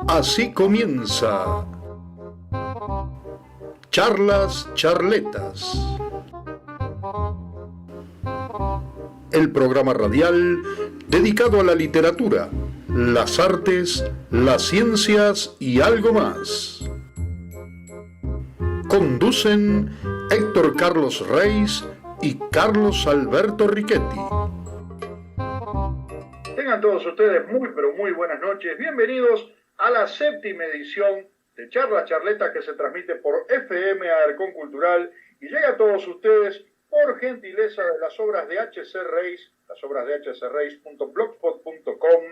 Así comienza Charlas Charletas, el programa radial dedicado a la literatura, las artes, las ciencias y algo más. Conducen Héctor Carlos Reis y Carlos Alberto Riquetti. Tengan todos ustedes muy pero muy buenas noches. Bienvenidos a la 7ª edición de Charlas Charletas que se transmite por FM Arcón Cultural y llega a todos ustedes por gentileza de las obras de H.C. Reis, las obras de hcreis.blogspot.com,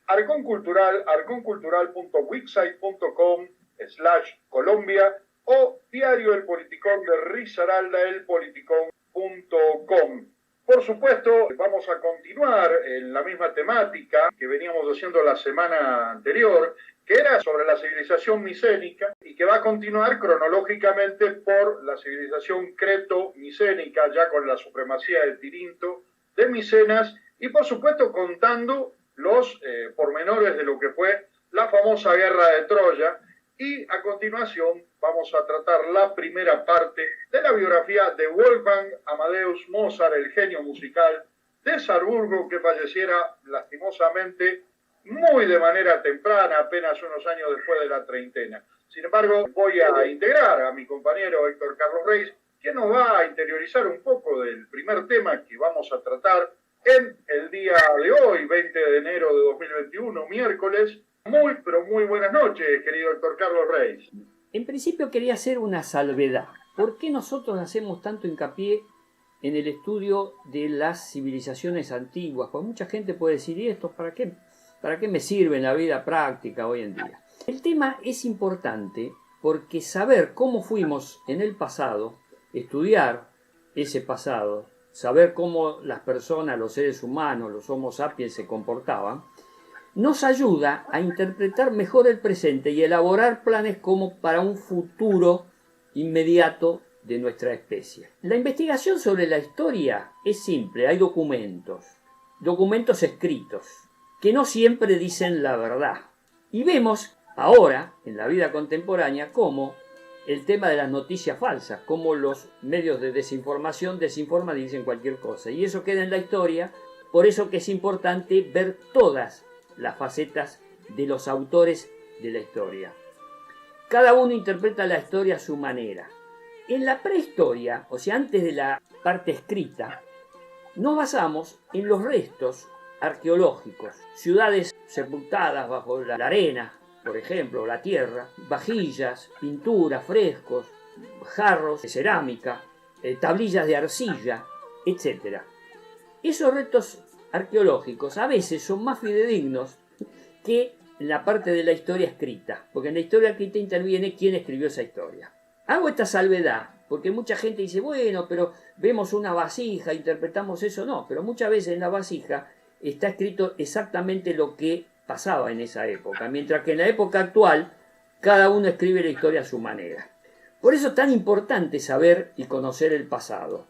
Arcón Cultural, arconcultural.wixsite.com/Colombia o Diario El Politicón de Risaralda, elpoliticón.com. Por supuesto, vamos a continuar en la misma temática que veníamos haciendo la semana anterior, que era sobre la civilización micénica y que va a continuar cronológicamente por la civilización creto-micénica, ya con la supremacía de Tirinto, de Micenas, y por supuesto contando los pormenores de lo que fue la famosa guerra de Troya. Y a continuación vamos a tratar la primera parte de la biografía de Wolfgang Amadeus Mozart, el genio musical de Salzburgo, que falleciera lastimosamente muy de manera temprana, apenas unos años después de la treintena. Sin embargo, voy a integrar a mi compañero Héctor Carlos Reis, quien nos va a interiorizar un poco del primer tema que vamos a tratar en el día de hoy, 20 de enero de 2021, miércoles. Muy, pero muy buenas noches, querido Héctor Carlos Reis. En principio quería hacer una salvedad. ¿Por qué nosotros hacemos tanto hincapié en el estudio de las civilizaciones antiguas? Pues mucha gente puede decir, ¿y esto para qué? ¿Para qué me sirve en la vida práctica hoy en día? El tema es importante porque saber cómo fuimos en el pasado, estudiar ese pasado, saber cómo las personas, los seres humanos, los Homo sapiens se comportaban, nos ayuda a interpretar mejor el presente y elaborar planes como para un futuro inmediato de nuestra especie. La investigación sobre la historia es simple, hay documentos escritos, que no siempre dicen la verdad. Y vemos ahora, en la vida contemporánea, cómo el tema de las noticias falsas, cómo los medios de desinformación desinforman y dicen cualquier cosa. Y eso queda en la historia, por eso que es importante ver todas las facetas de los autores de la historia. Cada uno interpreta la historia a su manera. En la prehistoria, o sea, antes de la parte escrita, nos basamos en los restos arqueológicos. Ciudades sepultadas bajo la arena, por ejemplo, la tierra, vajillas, pinturas, frescos, jarros de cerámica, tablillas de arcilla, etc. Esos restos arqueológicos a veces son más fidedignos que la parte de la historia escrita, porque en la historia escrita interviene quién escribió esa historia. Hago esta salvedad porque mucha gente dice, bueno, pero vemos una vasija, interpretamos eso. No, pero muchas veces en la vasija está escrito exactamente lo que pasaba en esa época, mientras que en la época actual cada uno escribe la historia a su manera. Por eso es tan importante saber y conocer el pasado,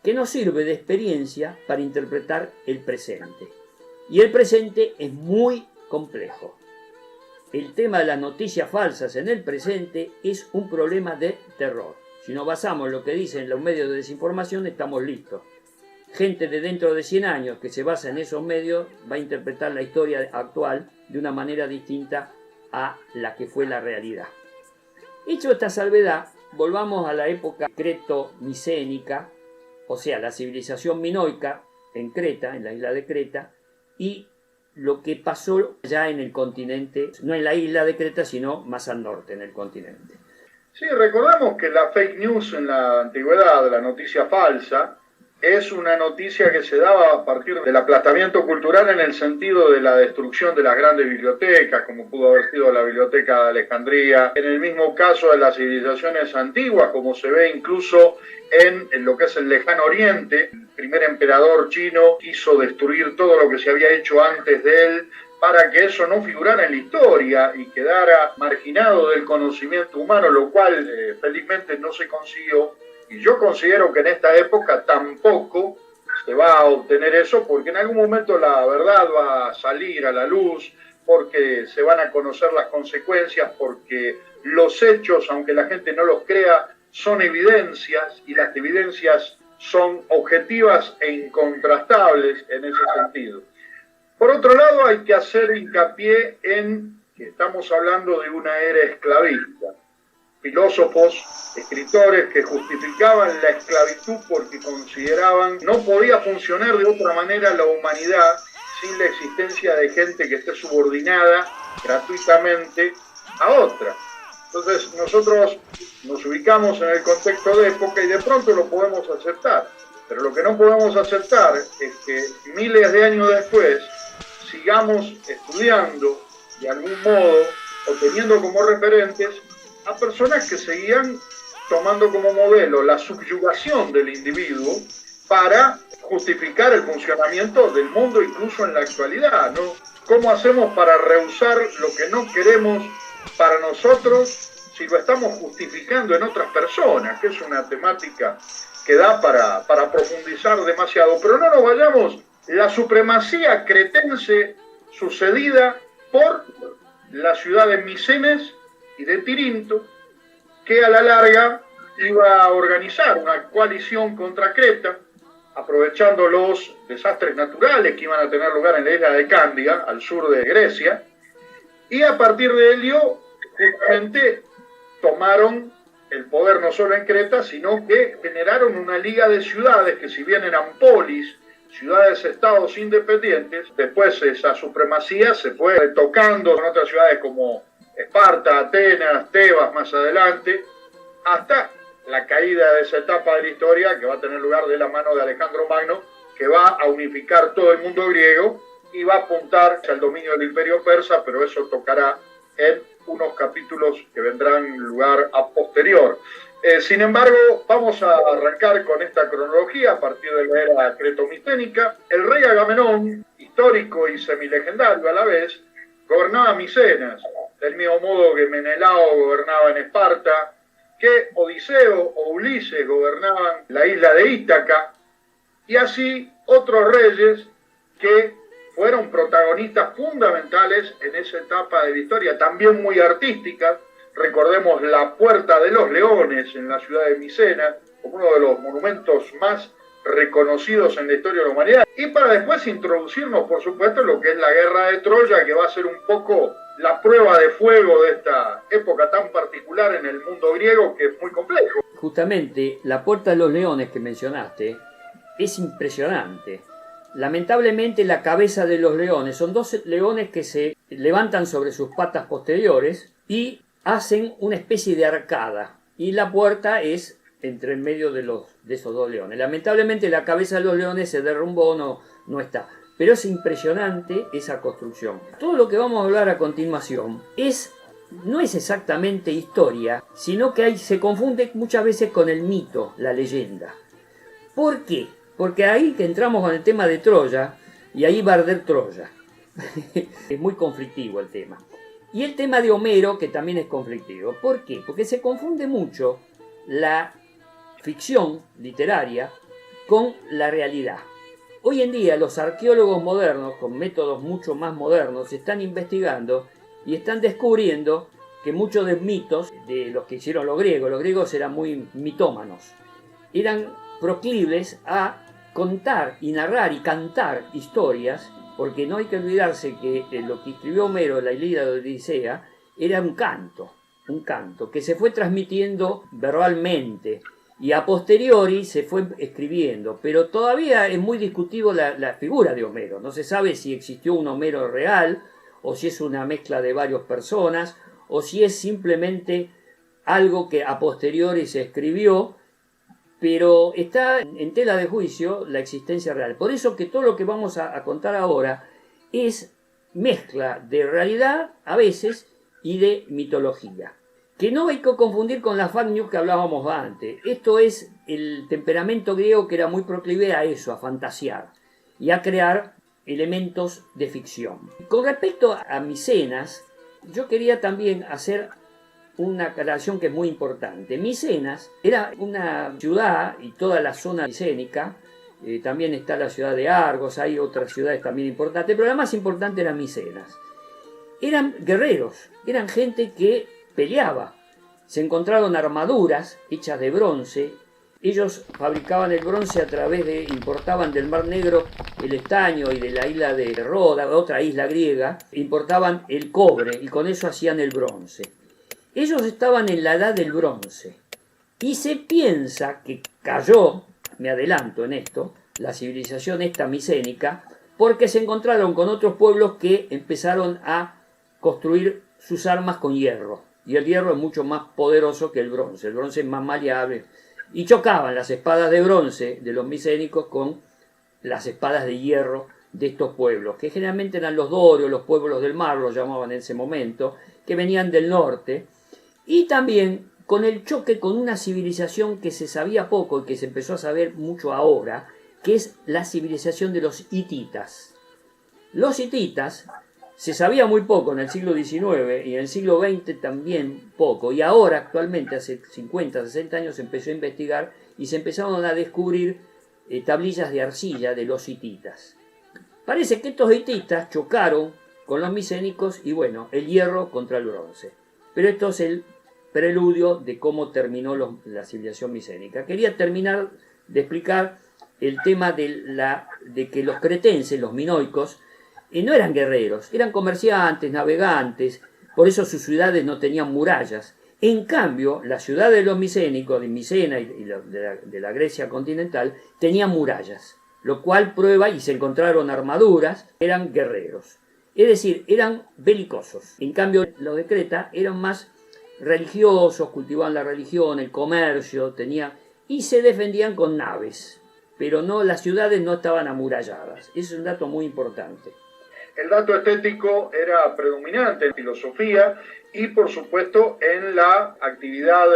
que nos sirve de experiencia para interpretar el presente. Y el presente es muy complejo. El tema de las noticias falsas en el presente es un problema de terror. Si nos basamos en lo que dicen los medios de desinformación, estamos listos. Gente de dentro de 100 años que se basa en esos medios va a interpretar la historia actual de una manera distinta a la que fue la realidad. Hecho esta salvedad, volvamos a la época creto-micénica, o sea, la civilización minoica en Creta, en la isla de Creta, y lo que pasó ya en el continente, no en la isla de Creta, sino más al norte, en el continente. Sí, recordamos que la fake news en la antigüedad, la noticia falsa, es una noticia que se daba a partir del aplastamiento cultural en el sentido de la destrucción de las grandes bibliotecas, como pudo haber sido la Biblioteca de Alejandría, en el mismo caso de las civilizaciones antiguas, como se ve incluso en lo que es el lejano oriente. El primer emperador chino quiso destruir todo lo que se había hecho antes de él para que eso no figurara en la historia y quedara marginado del conocimiento humano, lo cual felizmente no se consiguió. Y yo considero que en esta época tampoco se va a obtener eso, porque en algún momento la verdad va a salir a la luz, porque se van a conocer las consecuencias, porque los hechos, aunque la gente no los crea, son evidencias, y las evidencias son objetivas e incontrastables en ese sentido. Por otro lado, hay que hacer hincapié en que estamos hablando de una era esclavista. Filósofos, escritores que justificaban la esclavitud porque consideraban no podía funcionar de otra manera la humanidad sin la existencia de gente que esté subordinada gratuitamente a otra. Entonces nosotros nos ubicamos en el contexto de época y de pronto lo podemos aceptar, pero lo que no podemos aceptar es que miles de años después sigamos estudiando de algún modo o teniendo como referentes a personas que seguían tomando como modelo la subyugación del individuo para justificar el funcionamiento del mundo incluso en la actualidad, ¿no? ¿Cómo hacemos para rehusar lo que no queremos para nosotros si lo estamos justificando en otras personas? Que es una temática que da para profundizar demasiado. Pero no nos vayamos, la supremacía cretense sucedida por las ciudades micenes y de Tirinto, que a la larga iba a organizar una coalición contra Creta, aprovechando los desastres naturales que iban a tener lugar en la isla de Cándiga, al sur de Grecia, y a partir de ello, justamente, tomaron el poder no solo en Creta, sino que generaron una liga de ciudades que, si bien eran polis, ciudades-estados independientes, después esa supremacía se fue retocando con otras ciudades como Esparta, Atenas, Tebas más adelante, hasta la caída de esa etapa de la historia que va a tener lugar de la mano de Alejandro Magno, que va a unificar todo el mundo griego y va a apuntar al dominio del imperio persa, pero eso tocará en unos capítulos que vendrán lugar a posterior. Sin embargo, vamos a arrancar con esta cronología a partir de la era cretomicénica. El rey Agamenón, histórico y semilegendario a la vez, gobernaba Micenas, del mismo modo que Menelao gobernaba en Esparta, que Odiseo o Ulises gobernaban la isla de Ítaca, y así otros reyes que fueron protagonistas fundamentales en esa etapa de la historia, también muy artísticas. Recordemos la Puerta de los Leones en la ciudad de Micenas, como uno de los monumentos más reconocidos en la historia de la humanidad. Y para después introducirnos, por supuesto, en lo que es la guerra de Troya, que va a ser un poco la prueba de fuego de esta época tan particular en el mundo griego, que es muy complejo. Justamente la Puerta de los Leones que mencionaste es impresionante. Lamentablemente la cabeza de los leones son dos leones que se levantan sobre sus patas posteriores y hacen una especie de arcada, y la puerta es entre en medio de esos dos leones. Lamentablemente la cabeza de los leones se derrumbó, no está. Pero es impresionante esa construcción. Todo lo que vamos a hablar a continuación no es exactamente historia, sino que se confunde muchas veces con el mito, la leyenda. ¿Por qué? Porque ahí que entramos con el tema de Troya, y ahí va a arder Troya. Es muy conflictivo el tema. Y el tema de Homero, que también es conflictivo. ¿Por qué? Porque se confunde mucho la ficción literaria con la realidad. Hoy en día los arqueólogos modernos, con métodos mucho más modernos, están investigando y están descubriendo que muchos de mitos de los que hicieron los griegos eran muy mitómanos, eran proclives a contar y narrar y cantar historias, porque no hay que olvidarse que lo que escribió Homero, la Ilíada de Odisea, era un canto que se fue transmitiendo verbalmente y a posteriori se fue escribiendo, pero todavía es muy discutido la figura de Homero. No se sabe si existió un Homero real, o si es una mezcla de varias personas, o si es simplemente algo que a posteriori se escribió, pero está en tela de juicio la existencia real. Por eso que todo lo que vamos a contar ahora es mezcla de realidad a veces y de mitología, que no hay que confundir con la fake news que hablábamos antes. Esto es el temperamento griego, que era muy proclive a eso, a fantasear y a crear elementos de ficción. Con respecto a Micenas, yo quería también hacer una aclaración que es muy importante. Micenas era una ciudad, y toda la zona micénica, también está la ciudad de Argos, hay otras ciudades también importantes, pero la más importante era Micenas. eran guerreros, eran gente que peleaba. Se encontraron armaduras hechas de bronce. Ellos fabricaban el bronce a través de, importaban del Mar Negro el estaño y de la isla de Roda, otra isla griega, importaban el cobre y con eso hacían el bronce. Ellos estaban en la edad del bronce y se piensa que cayó, me adelanto en esto, la civilización esta micénica, porque se encontraron con otros pueblos que empezaron a construir sus armas con hierro. Y el hierro es mucho más poderoso que el bronce es más maleable. Y chocaban las espadas de bronce de los micénicos con las espadas de hierro de estos pueblos, que generalmente eran los dorios, los pueblos del mar, los llamaban en ese momento, que venían del norte, y también con el choque con una civilización que se sabía poco y que se empezó a saber mucho ahora, que es la civilización de los hititas. Los hititas se sabía muy poco en el siglo XIX y en el siglo XX también poco, y ahora actualmente hace 50, 60 años se empezó a investigar y se empezaron a descubrir tablillas de arcilla de los hititas. Parece que estos hititas chocaron con los micénicos y bueno, el hierro contra el bronce. Pero esto es el preludio de cómo terminó la civilización micénica. Quería terminar de explicar el tema de que los cretenses, los minoicos, no eran guerreros, eran comerciantes, navegantes, por eso sus ciudades no tenían murallas. En cambio, la ciudad de los micénicos, de Micena y de la Grecia continental, tenían murallas, lo cual prueba, y se encontraron armaduras, eran guerreros. Es decir, eran belicosos. En cambio, los de Creta eran más religiosos, cultivaban la religión, el comercio, y se defendían con naves. Pero no, las ciudades no estaban amuralladas. Ese es un dato muy importante. El dato estético era predominante en filosofía y, por supuesto, en la actividad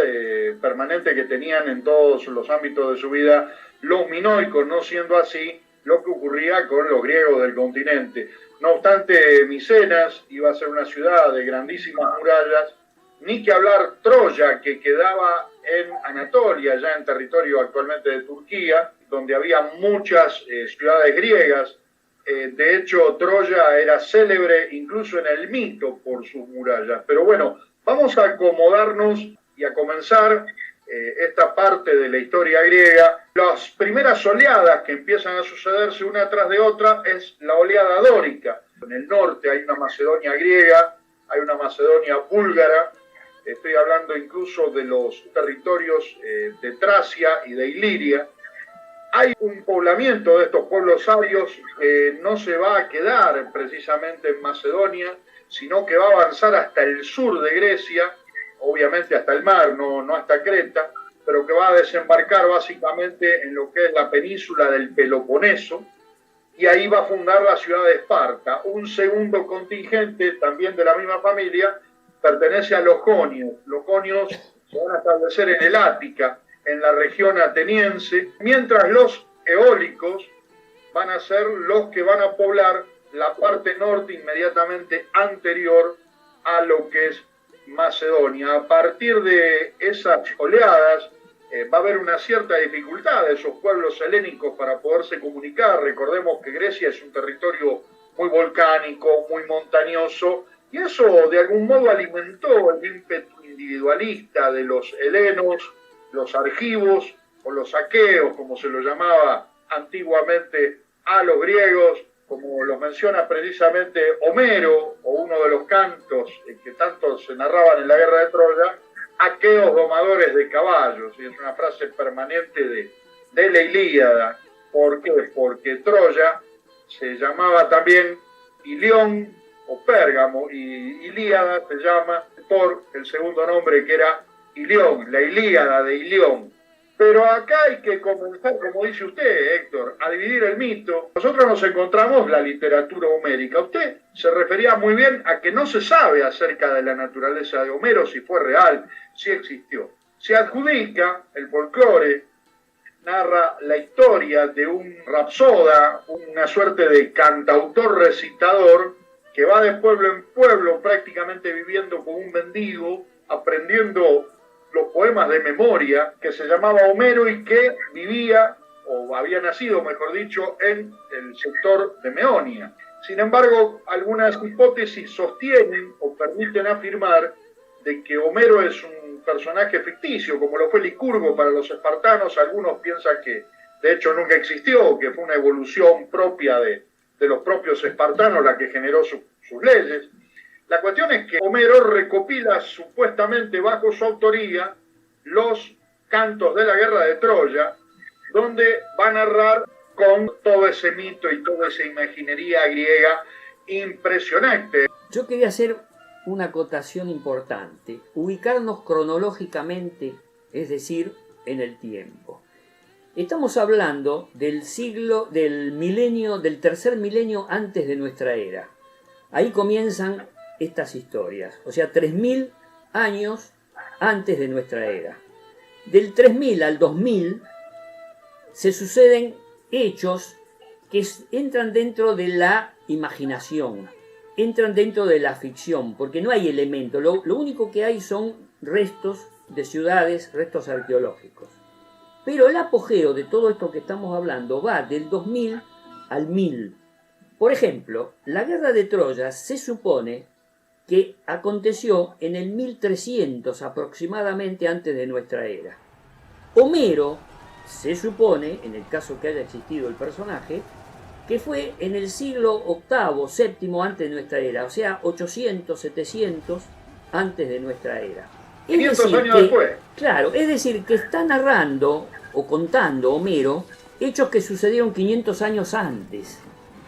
permanente que tenían en todos los ámbitos de su vida los minoicos, no siendo así lo que ocurría con los griegos del continente. No obstante, Micenas iba a ser una ciudad de grandísimas murallas, ni que hablar Troya, que quedaba en Anatolia, ya en territorio actualmente de Turquía, donde había muchas ciudades griegas. De hecho, Troya era célebre incluso en el mito por sus murallas. Pero bueno, vamos a acomodarnos y a comenzar esta parte de la historia griega. Las primeras oleadas que empiezan a sucederse una tras de otra es la oleada dórica. En el norte hay una Macedonia griega, hay una Macedonia búlgara. Estoy hablando incluso de los territorios de Tracia y de Iliria. Hay un poblamiento de estos pueblos arios que no se va a quedar precisamente en Macedonia, sino que va a avanzar hasta el sur de Grecia, obviamente hasta el mar, no hasta Creta, pero que va a desembarcar básicamente en lo que es la península del Peloponeso, y ahí va a fundar la ciudad de Esparta. Un segundo contingente, también de la misma familia, pertenece a los jonios. Los jonios se van a establecer en el Ática, en la región ateniense, mientras los eólicos van a ser los que van a poblar la parte norte inmediatamente anterior a lo que es Macedonia. A partir de esas oleadas va a haber una cierta dificultad de esos pueblos helénicos para poderse comunicar. Recordemos que Grecia es un territorio muy volcánico, muy montañoso, y eso de algún modo alimentó el ímpetu individualista de los helenos, los argivos o los aqueos, como se lo llamaba antiguamente a los griegos, como los menciona precisamente Homero, o uno de los cantos que tanto se narraban en la guerra de Troya, aqueos domadores de caballos, y es una frase permanente de la Ilíada. ¿Por qué? Porque Troya se llamaba también Ilión o Pérgamo, y Ilíada se llama por el segundo nombre que era Ilión, la Ilíada de Ilión. Pero acá hay que comenzar, como dice usted, Héctor, a dividir el mito. Nosotros nos encontramos la literatura homérica. Usted se refería muy bien a que no se sabe acerca de la naturaleza de Homero, si fue real, si existió. Se adjudica el folclore, narra la historia de un rapsoda, una suerte de cantautor recitador, que va de pueblo en pueblo prácticamente viviendo como un mendigo, aprendiendo los poemas de memoria, que se llamaba Homero y que vivía, o había nacido, mejor dicho, en el sector de Meonia. Sin embargo, algunas hipótesis sostienen o permiten afirmar de que Homero es un personaje ficticio, como lo fue Licurgo para los espartanos. Algunos piensan que de hecho nunca existió, que fue una evolución propia de los propios espartanos la que generó sus leyes. La cuestión es que Homero recopila supuestamente bajo su autoría los cantos de la guerra de Troya, donde va a narrar con todo ese mito y toda esa imaginería griega impresionante. Yo quería hacer una acotación importante, ubicarnos cronológicamente, es decir, en el tiempo. Estamos hablando del tercer milenio antes de nuestra era. Ahí comienzan estas historias, o sea, 3000 años antes de nuestra era. Del 3000 al 2000 se suceden hechos que entran dentro de la imaginación, entran dentro de la ficción, porque no hay elementos, lo único que hay son restos de ciudades, restos arqueológicos. Pero el apogeo de todo esto que estamos hablando va del 2000 al 1000. Por ejemplo, la guerra de Troya se supone que aconteció en el 1300 aproximadamente antes de nuestra era. Homero se supone, en el caso que haya existido el personaje, que fue en el siglo VIII, VII antes de nuestra era, o sea, 800, 700 antes de nuestra era. 500 años después. Claro, es decir, que está narrando o contando Homero hechos que sucedieron 500 años antes,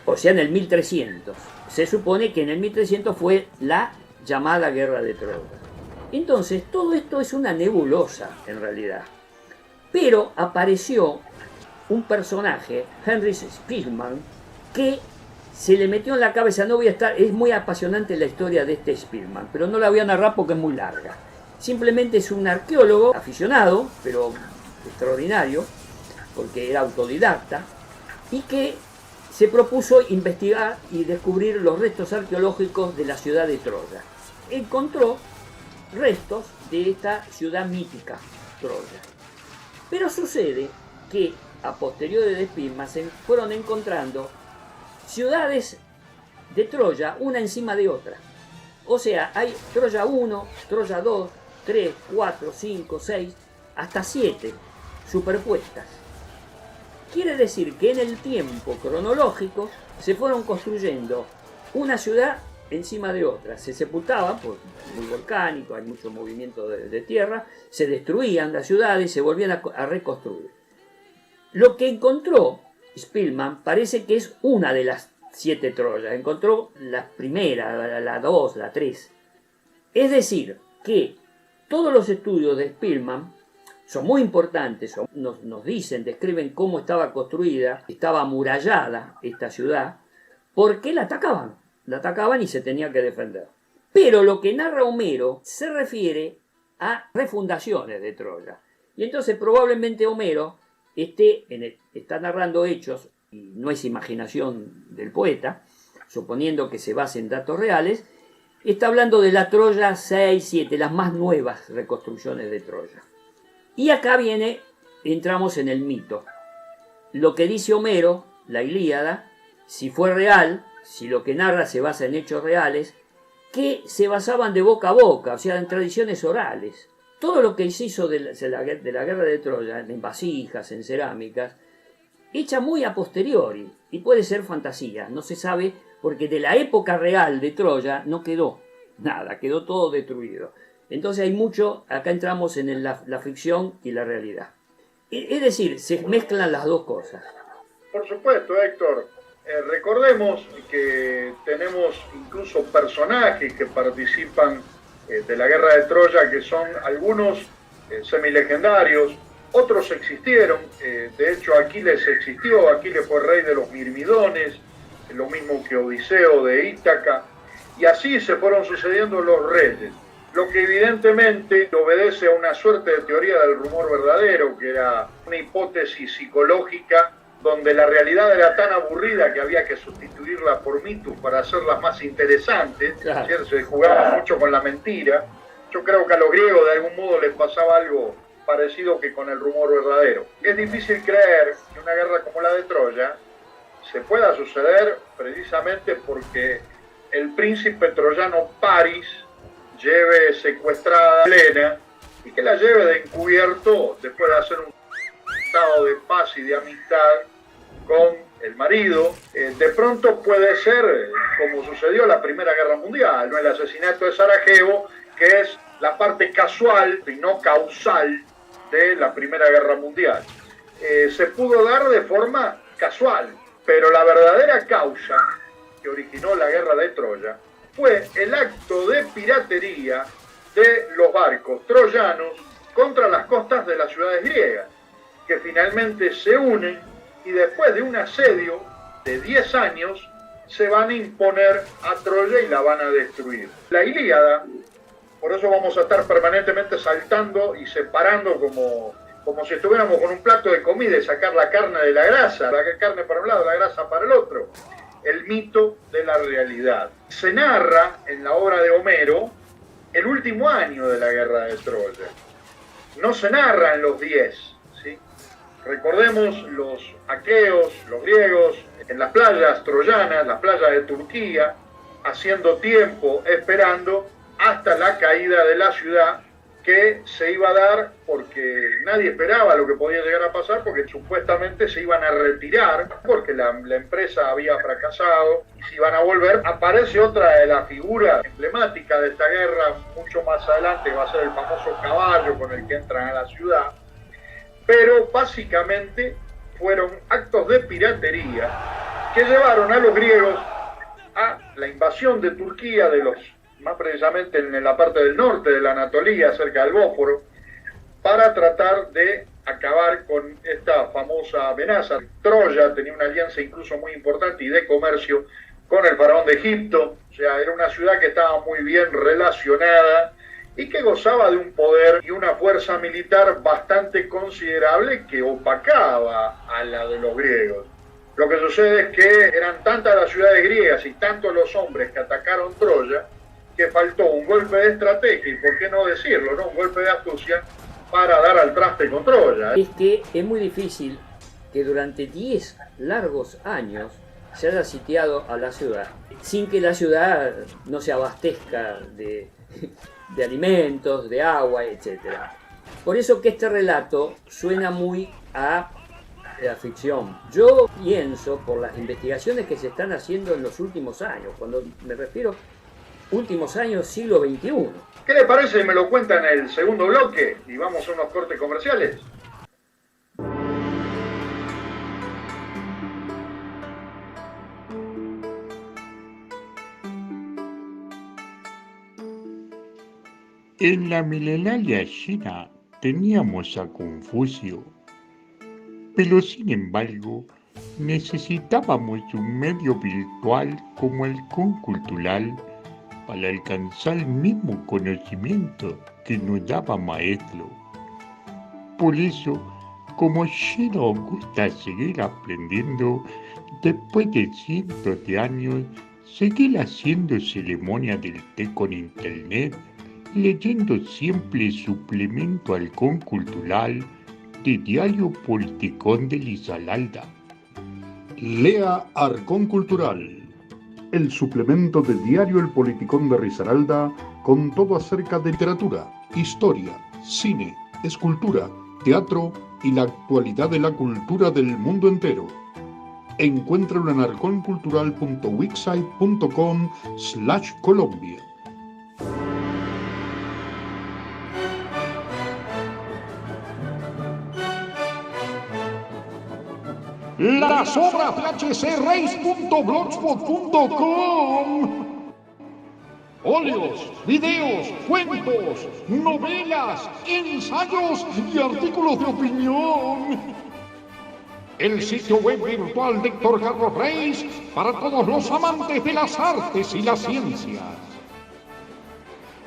o sea, en el 1300. Se supone que en el 1300 fue la llamada Guerra de Troya. Entonces, todo esto es una nebulosa, en realidad. Pero apareció un personaje, Henry Spillman, que se le metió en la cabeza, es muy apasionante la historia de este Spillman, pero no la voy a narrar porque es muy larga. Simplemente es un arqueólogo aficionado, pero extraordinario, porque era autodidacta, y que se propuso investigar y descubrir los restos arqueológicos de la ciudad de Troya. Encontró restos de esta ciudad mítica, Troya. Pero sucede que a posteriori de Spillman se fueron encontrando ciudades de Troya una encima de otra. O sea, hay Troya 1, Troya 2, 3, 4, 5, 6, hasta 7 superpuestas. Quiere decir que en el tiempo cronológico se fueron construyendo una ciudad encima de otra. Se sepultaban, pues muy volcánico, hay mucho movimiento de tierra, se destruían las ciudades, se volvían a reconstruir. Lo que encontró Spillman parece que es una de las 7 Troyas. Encontró la primera, la 2, la 3. Es decir, que todos los estudios de Spillman son muy importantes, nos dicen, describen cómo estaba construida, estaba amurallada esta ciudad, porque la atacaban y se tenía que defender. Pero lo que narra Homero se refiere a refundaciones de Troya. Y entonces probablemente Homero está narrando hechos, y no es imaginación del poeta, suponiendo que se base en datos reales, está hablando de la Troya 6, 7, las más nuevas reconstrucciones de Troya. Y acá entramos en el mito. Lo que dice Homero, la Ilíada, si fue real, si lo que narra se basa en hechos reales, que se basaban de boca a boca, o sea, en tradiciones orales. Todo lo que se hizo de la guerra de Troya, en vasijas, en cerámicas, hecha muy a posteriori, y puede ser fantasía, no se sabe, porque de la época real de Troya no quedó nada, quedó todo destruido. Entonces hay mucho, acá entramos en la ficción y la realidad. Es decir, se mezclan las dos cosas. Por supuesto, Héctor. Recordemos que tenemos incluso personajes que participan de la guerra de Troya, que son algunos semilegendarios, otros existieron. De hecho, Aquiles existió, Aquiles fue rey de los Mirmidones, lo mismo que Odiseo de Ítaca, y así se fueron sucediendo los reyes. Lo que evidentemente obedece a una suerte de teoría del rumor verdadero, que era una hipótesis psicológica donde la realidad era tan aburrida que había que sustituirla por mitos para hacerlas más interesantes. Claro. Se jugaba mucho con la mentira. Yo creo que a los griegos de algún modo les pasaba algo parecido que con el rumor verdadero. Es difícil creer que una guerra como la de Troya se pueda suceder precisamente porque el príncipe troyano Paris lleve secuestrada a Helena y que la lleve de encubierto después de hacer un tratado de paz y de amistad con el marido. De pronto puede ser como sucedió en la Primera Guerra Mundial, ¿no? El asesinato de Sarajevo, que es la parte casual y no causal de la Primera Guerra Mundial. Se pudo dar de forma casual, pero la verdadera causa que originó la guerra de Troya fue el acto de piratería de los barcos troyanos contra las costas de las ciudades griegas, que finalmente se unen y después de un asedio de 10 años se van a imponer a Troya y la van a destruir. La Ilíada, por eso vamos a estar permanentemente saltando y separando como si estuviéramos con un plato de comida y sacar la carne de la grasa, la carne para un lado, la grasa para el otro. El mito de la realidad. Se narra en la obra de Homero el último año de la guerra de Troya. No se narra en los 10, ¿sí? Recordemos los aqueos, los griegos, en las playas troyanas, las playas de Turquía, haciendo tiempo, esperando hasta la caída de la ciudad, que se iba a dar porque nadie esperaba lo que podía llegar a pasar, porque supuestamente se iban a retirar porque la empresa había fracasado y se iban a volver. Aparece otra de las figuras emblemáticas de esta guerra mucho más adelante, va a ser el famoso caballo con el que entran a la ciudad, pero básicamente fueron actos de piratería que llevaron a los griegos a la invasión de Turquía, más precisamente en la parte del norte de la Anatolia, cerca del Bósforo, para tratar de acabar con esta famosa amenaza. Troya tenía una alianza incluso muy importante y de comercio con el faraón de Egipto, o sea, era una ciudad que estaba muy bien relacionada y que gozaba de un poder y una fuerza militar bastante considerable que opacaba a la de los griegos. Lo que sucede es que eran tantas las ciudades griegas y tantos los hombres que atacaron Troya, que faltó un golpe de estrategia y, por qué no decirlo, ¿no? Un golpe de astucia para dar al traste con Troya. Es que es muy difícil que durante 10 largos años se haya sitiado a la ciudad sin que la ciudad no se abastezca de alimentos, de agua, etc. Por eso que este relato suena muy a la ficción. Yo pienso, por las investigaciones que se están haciendo en los últimos años, cuando me refiero últimos años, siglo XXI. ¿Qué le parece si me lo cuenta en el segundo bloque y vamos a unos cortes comerciales? En la milenaria China teníamos a Confucio, pero sin embargo necesitábamos un medio virtual como el Concultural para alcanzar el mismo conocimiento que nos daba maestro. Por eso, como China nos gusta seguir aprendiendo, después de cientos de años, seguir haciendo ceremonia del té con internet, leyendo siempre suplemento al Concultural de Diario Politicón de Risaralda. Lea Arcón Cultural, el suplemento del diario El Politicón de Risaralda, con todo acerca de literatura, historia, cine, escultura, teatro y la actualidad de la cultura del mundo entero. Encuéntralo en arconcultural.wixsite.com/Colombia. Las obras de hcreis.blogspot.com. Óleos, videos, cuentos, novelas, ensayos y artículos de opinión. El sitio web virtual de Héctor Carlos Reis para todos los amantes de las artes y las ciencias.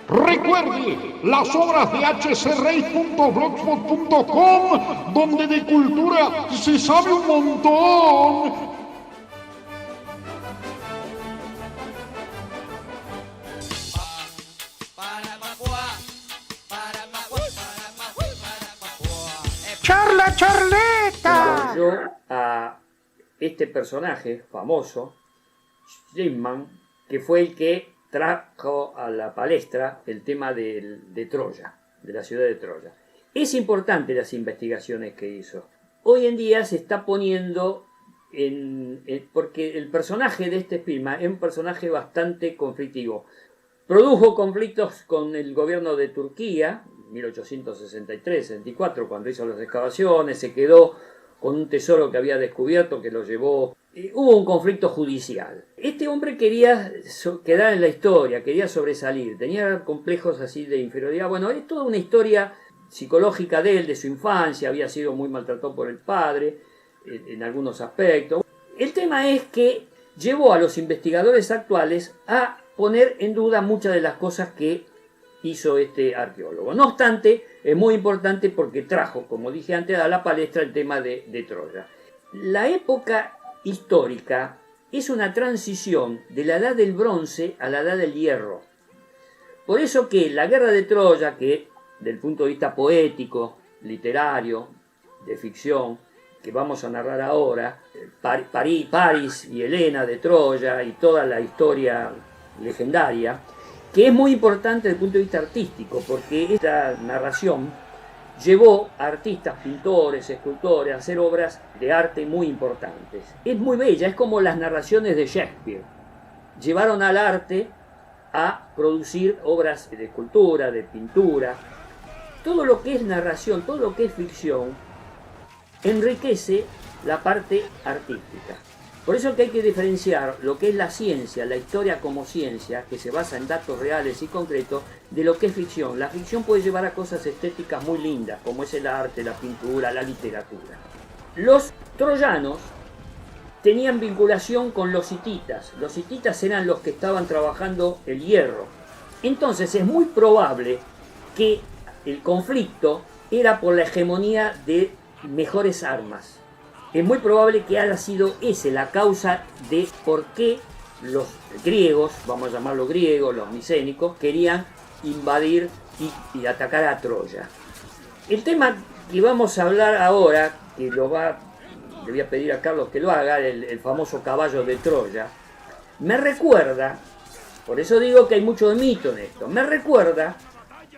Recuerde, las obras de hcreis.blogspot.com, donde de cultura se sabe un montón. ¡Charla, charleta! Yo a este personaje famoso, Schliemann, que fue el que trajo a la palestra el tema de Troya, de la ciudad de Troya. Es importante las investigaciones que hizo. Hoy en día se está poniendo porque el personaje de este Schliemann es un personaje bastante conflictivo. Produjo conflictos con el gobierno de Turquía, 1863-64, cuando hizo las excavaciones, se quedó con un tesoro que había descubierto que lo llevó. Hubo un conflicto judicial. Este hombre quería quedar en la historia, quería sobresalir, tenía complejos así de inferioridad. Bueno, es toda una historia psicológica de él, de su infancia, había sido muy maltratado por el padre en algunos aspectos. El tema es que llevó a los investigadores actuales a poner en duda muchas de las cosas que hizo este arqueólogo. No obstante, es muy importante porque trajo, como dije antes, a la palestra el tema de Troya. La época histórica es una transición de la edad del bronce a la edad del hierro. Por eso que la guerra de Troya, que del punto de vista poético, literario, de ficción, que vamos a narrar ahora, París y Helena de Troya y toda la historia legendaria, que es muy importante desde el punto de vista artístico, porque esta narración llevó a artistas, pintores, escultores a hacer obras de arte muy importantes. Es muy bella, es como las narraciones de Shakespeare. Llevaron al arte a producir obras de escultura, de pintura. Todo lo que es narración, todo lo que es ficción, enriquece la parte artística. Por eso que hay que diferenciar lo que es la ciencia, la historia como ciencia, que se basa en datos reales y concretos, de lo que es ficción. La ficción puede llevar a cosas estéticas muy lindas, como es el arte, la pintura, la literatura. Los troyanos tenían vinculación con los hititas. Los hititas eran los que estaban trabajando el hierro. Entonces es muy probable que el conflicto era por la hegemonía de mejores armas. Es muy probable que haya sido esa la causa de por qué los griegos, vamos a llamarlos griegos, los micénicos, querían invadir y atacar a Troya. El tema que vamos a hablar ahora, que le voy a pedir a Carlos que lo haga, el famoso caballo de Troya, me recuerda, por eso digo que hay mucho de mito en esto, me recuerda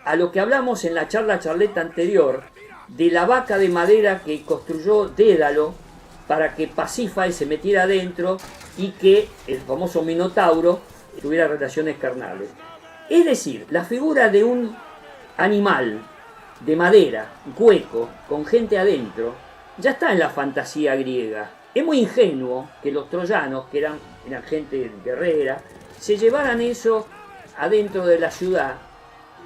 a lo que hablamos en la charleta anterior, de la vaca de madera que construyó Dédalo para que Pasífae se metiera adentro y que el famoso Minotauro tuviera relaciones carnales. Es decir, la figura de un animal de madera, hueco, con gente adentro, ya está en la fantasía griega. Es muy ingenuo que los troyanos, que eran gente guerrera, se llevaran eso adentro de la ciudad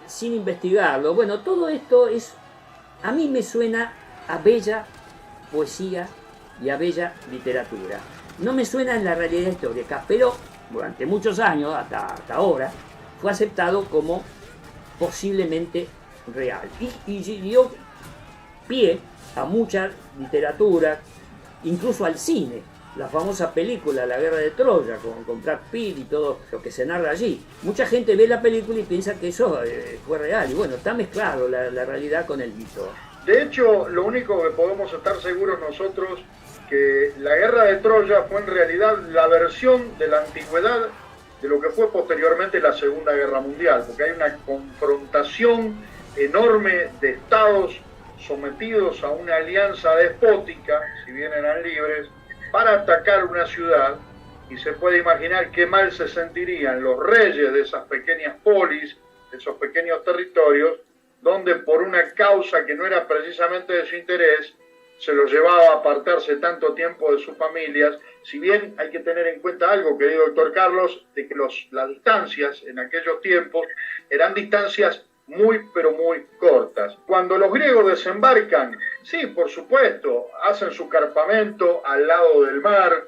sin investigarlo. Bueno, todo esto a mí me suena a bella poesía y a bella literatura. No me suena en la realidad histórica, pero durante muchos años, hasta ahora, fue aceptado como posiblemente real. Y dio pie a mucha literatura, incluso al cine. La famosa película La Guerra de Troya, con Brad Pitt y todo lo que se narra allí. Mucha gente ve la película y piensa que eso fue real. Y bueno, está mezclado la realidad con el mito. De hecho, lo único que podemos estar seguros nosotros que la Guerra de Troya fue en realidad la versión de la antigüedad de lo que fue posteriormente la Segunda Guerra Mundial, porque hay una confrontación enorme de estados sometidos a una alianza despótica, si bien eran libres, para atacar una ciudad, y se puede imaginar qué mal se sentirían los reyes de esas pequeñas polis, de esos pequeños territorios, donde por una causa que no era precisamente de su interés, se los llevaba a apartarse tanto tiempo de sus familias. Si bien hay que tener en cuenta algo, querido doctor Carlos, de que las distancias en aquellos tiempos eran distancias muy, pero muy cortas. Cuando los griegos desembarcan, sí, por supuesto, hacen su carpamento al lado del mar,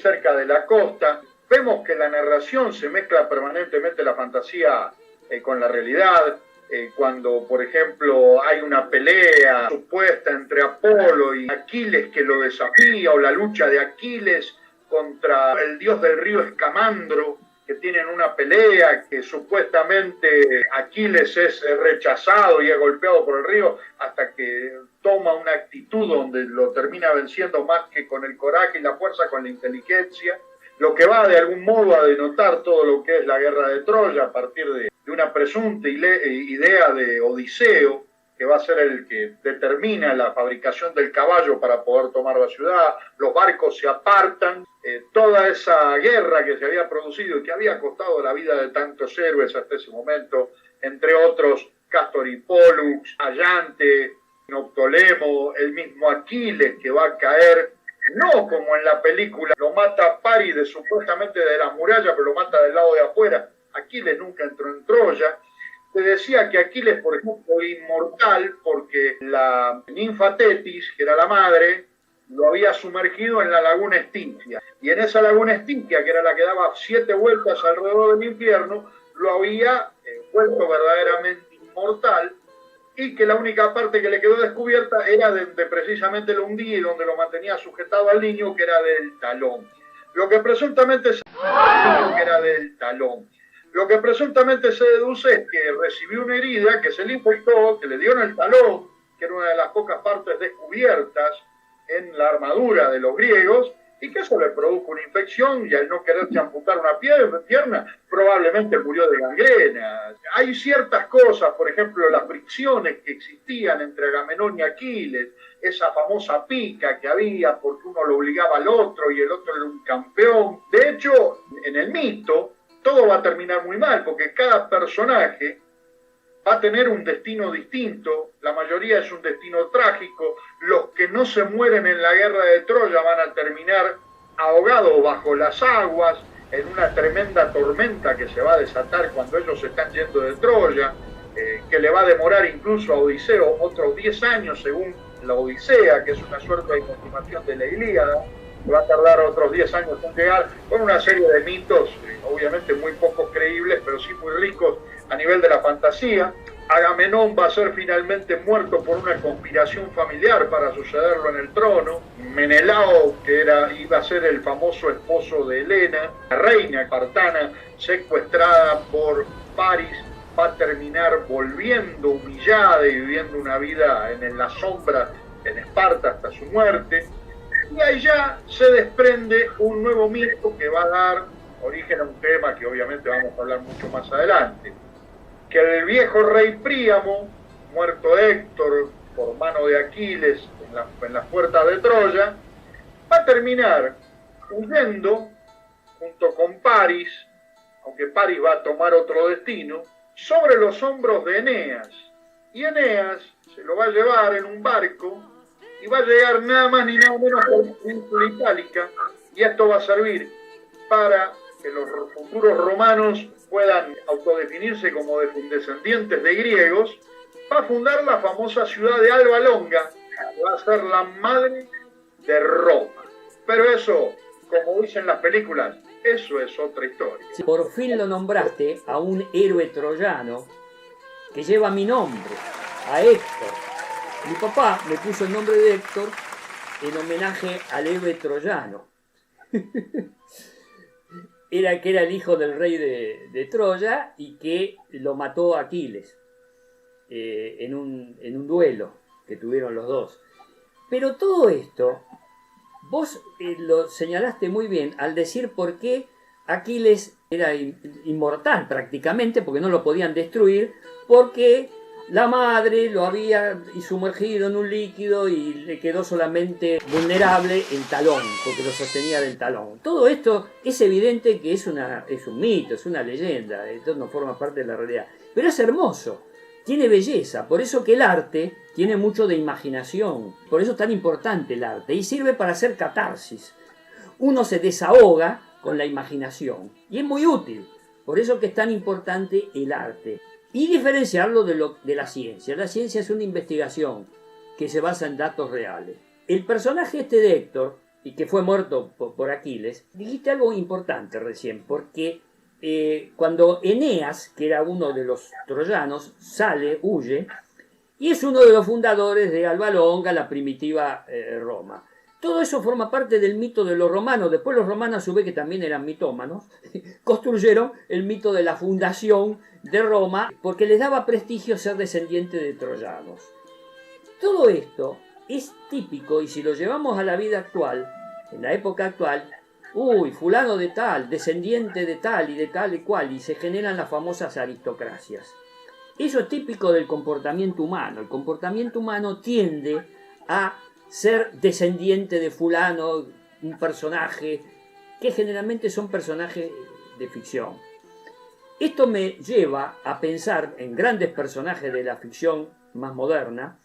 cerca de la costa. Vemos que la narración se mezcla permanentemente la fantasía con la realidad. Cuando, por ejemplo, hay una pelea supuesta entre Apolo y Aquiles que lo desafía, o la lucha de Aquiles contra el dios del río Escamandro, que tienen una pelea, que supuestamente Aquiles es rechazado y es golpeado por el río, hasta que toma una actitud donde lo termina venciendo más que con el coraje y la fuerza, con la inteligencia, lo que va de algún modo a denotar todo lo que es la guerra de Troya a partir de una presunta idea de Odiseo, que va a ser el que determina la fabricación del caballo para poder tomar la ciudad. Los barcos se apartan, toda esa guerra que se había producido y que había costado la vida de tantos héroes hasta ese momento, entre otros Cástor y Pólux, Allante, Neoptólemo, el mismo Aquiles, que va a caer, no como en la película, lo mata Paris supuestamente de la muralla, pero lo mata del lado de afuera. Aquiles nunca entró en Troya. Se decía que Aquiles, por ejemplo, era inmortal porque la ninfa Tetis, que era la madre, lo había sumergido en la laguna Estingia. Y en esa laguna Estingia, que era la que daba 7 vueltas alrededor del infierno, lo había vuelto verdaderamente inmortal, y que la única parte que le quedó descubierta era de precisamente lo hundía y donde lo mantenía sujetado al niño, que era del talón. Lo que presuntamente se deduce es que recibió una herida, que se le infectó, que le dio en el talón, que era una de las pocas partes descubiertas en la armadura de los griegos, y que eso le produjo una infección, y al no quererse amputar una pierna, probablemente murió de gangrena. Hay ciertas cosas, por ejemplo, las fricciones que existían entre Agamenón y Aquiles, esa famosa pica que había porque uno lo obligaba al otro y el otro era un campeón. De hecho, en el mito, todo va a terminar muy mal, porque cada personaje va a tener un destino distinto, la mayoría es un destino trágico. Los que no se mueren en la guerra de Troya van a terminar ahogados bajo las aguas, en una tremenda tormenta que se va a desatar cuando ellos se están yendo de Troya, que le va a demorar incluso a Odiseo otros 10 años según la Odisea, que es una suerte de continuación de la Ilíada. Va a tardar otros 10 años en llegar, con una serie de mitos, obviamente muy poco creíbles, pero sí muy ricos a nivel de la fantasía. Agamenón va a ser finalmente muerto por una conspiración familiar para sucederlo en el trono. Menelao, que iba a ser el famoso esposo de Helena, la reina espartana, secuestrada por Paris, va a terminar volviendo humillada y viviendo una vida en la sombra en Esparta hasta su muerte. Y ahí ya se desprende un nuevo mito que va a dar origen a un tema que obviamente vamos a hablar mucho más adelante, que el viejo rey Príamo, muerto Héctor por mano de Aquiles en las puertas de Troya, va a terminar huyendo junto con Paris, aunque Paris va a tomar otro destino, sobre los hombros de Eneas. Y Eneas se lo va a llevar en un barco y va a llegar nada más ni nada menos que a la península itálica, y esto va a servir para que los futuros romanos puedan autodefinirse como descendientes de griegos. Va a fundar la famosa ciudad de Alba Longa, que va a ser la madre de Roma. Pero eso, como dicen las películas, eso es otra historia. Por fin lo nombraste a un héroe troyano que lleva mi nombre, a Héctor. Mi papá me puso el nombre de Héctor en homenaje al héroe troyano. Era el hijo del rey de Troya y que lo mató Aquiles en un duelo que tuvieron los dos. Pero todo esto, vos lo señalaste muy bien al decir por qué Aquiles era inmortal prácticamente, porque no lo podían destruir, porque la madre lo había sumergido en un líquido y le quedó solamente vulnerable el talón, porque lo sostenía del talón. Todo esto es evidente que es un mito, es una leyenda, esto no forma parte de la realidad. Pero es hermoso, tiene belleza, por eso que el arte tiene mucho de imaginación, por eso es tan importante el arte, y sirve para hacer catarsis. Uno se desahoga con la imaginación, y es muy útil, por eso que es tan importante el arte. Y diferenciarlo de la ciencia. La ciencia es una investigación que se basa en datos reales. El personaje de Héctor, y que fue muerto por Aquiles, dijiste algo importante recién, porque cuando Eneas, que era uno de los troyanos, huye, y es uno de los fundadores de Alba Longa, la primitiva Roma. Todo eso forma parte del mito de los romanos. Después los romanos, a su vez, que también eran mitómanos, construyeron el mito de la fundación de Roma porque les daba prestigio ser descendiente de troyanos. Todo esto es típico, y si lo llevamos a la vida actual, en la época actual, fulano de tal, descendiente de tal y cual, y se generan las famosas aristocracias. Eso es típico del comportamiento humano. El comportamiento humano tiende a ser descendiente de fulano, un personaje, que generalmente son personajes de ficción. Esto me lleva a pensar en grandes personajes de la ficción más moderna,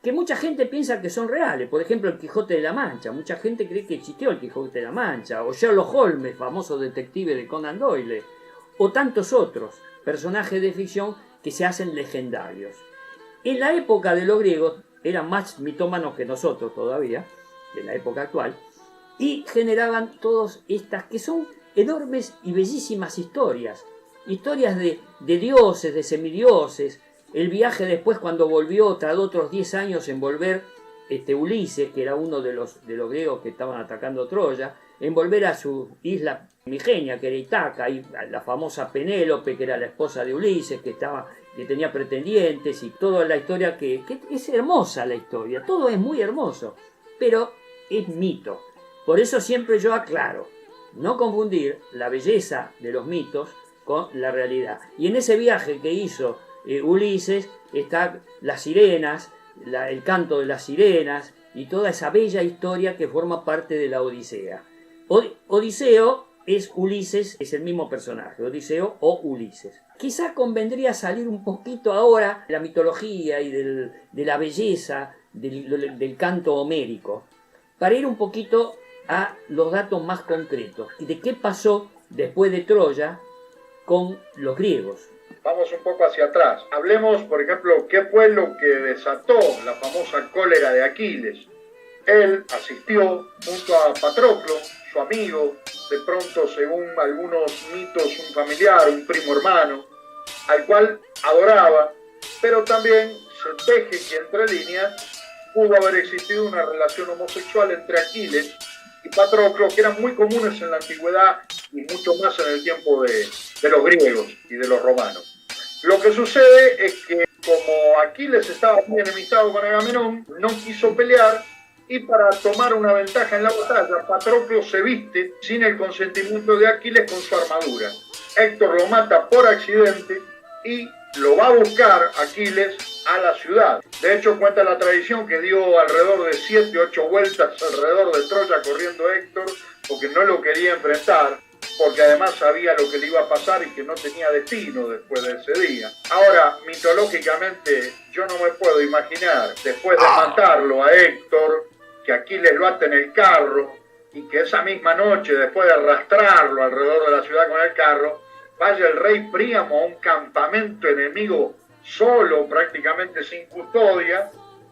que mucha gente piensa que son reales. Por ejemplo, el Quijote de la Mancha. Mucha gente cree que existió el Quijote de la Mancha, o Sherlock Holmes, famoso detective de Conan Doyle, o tantos otros personajes de ficción que se hacen legendarios. En la época de los griegos eran más mitómanos que nosotros todavía, en la época actual, y generaban todas estas que son enormes y bellísimas historias de dioses, de semidioses. El viaje después, cuando volvió, tardó otros 10 años en volver Ulises, que era uno de los griegos que estaban atacando Troya, en volver a su isla primigenia, que era Ítaca, y la famosa Penélope, que era la esposa de Ulises, que tenía pretendientes, y toda la historia que es hermosa la historia, todo es muy hermoso, pero es mito. Por eso siempre yo aclaro, no confundir la belleza de los mitos con la realidad. Y en ese viaje que hizo Ulises están las sirenas, el canto de las sirenas y toda esa bella historia que forma parte de la Odisea. Odiseo es Ulises, es el mismo personaje, Odiseo o Ulises. Quizá convendría salir un poquito ahora de la mitología y de la belleza del canto homérico, para ir un poquito a los datos más concretos de qué pasó después de Troya con los griegos. Vamos un poco hacia atrás. Hablemos, por ejemplo, qué fue lo que desató la famosa cólera de Aquiles. Él asistió junto a Patroclo, su amigo, de pronto, según algunos mitos, un familiar, un primo hermano, al cual adoraba, pero también se teje que entre líneas pudo haber existido una relación homosexual entre Aquiles y Patroclo, que eran muy comunes en la antigüedad y mucho más en el tiempo de los griegos y de los romanos. Lo que sucede es que como Aquiles estaba muy enemistado con Agamenón, no quiso pelear, y para tomar una ventaja en la batalla, Patroclo se viste sin el consentimiento de Aquiles con su armadura. Héctor lo mata por accidente y lo va a buscar Aquiles a la ciudad. De hecho, cuenta la tradición que dio alrededor de 7 u 8 vueltas alrededor de Troya corriendo Héctor, porque no lo quería enfrentar, porque además sabía lo que le iba a pasar y que no tenía destino después de ese día. Ahora, mitológicamente, yo no me puedo imaginar, después de matarlo a Héctor, que Aquiles lo ate en el carro, y que esa misma noche, después de arrastrarlo alrededor de la ciudad con el carro, vaya el rey Príamo a un campamento enemigo solo, prácticamente sin custodia,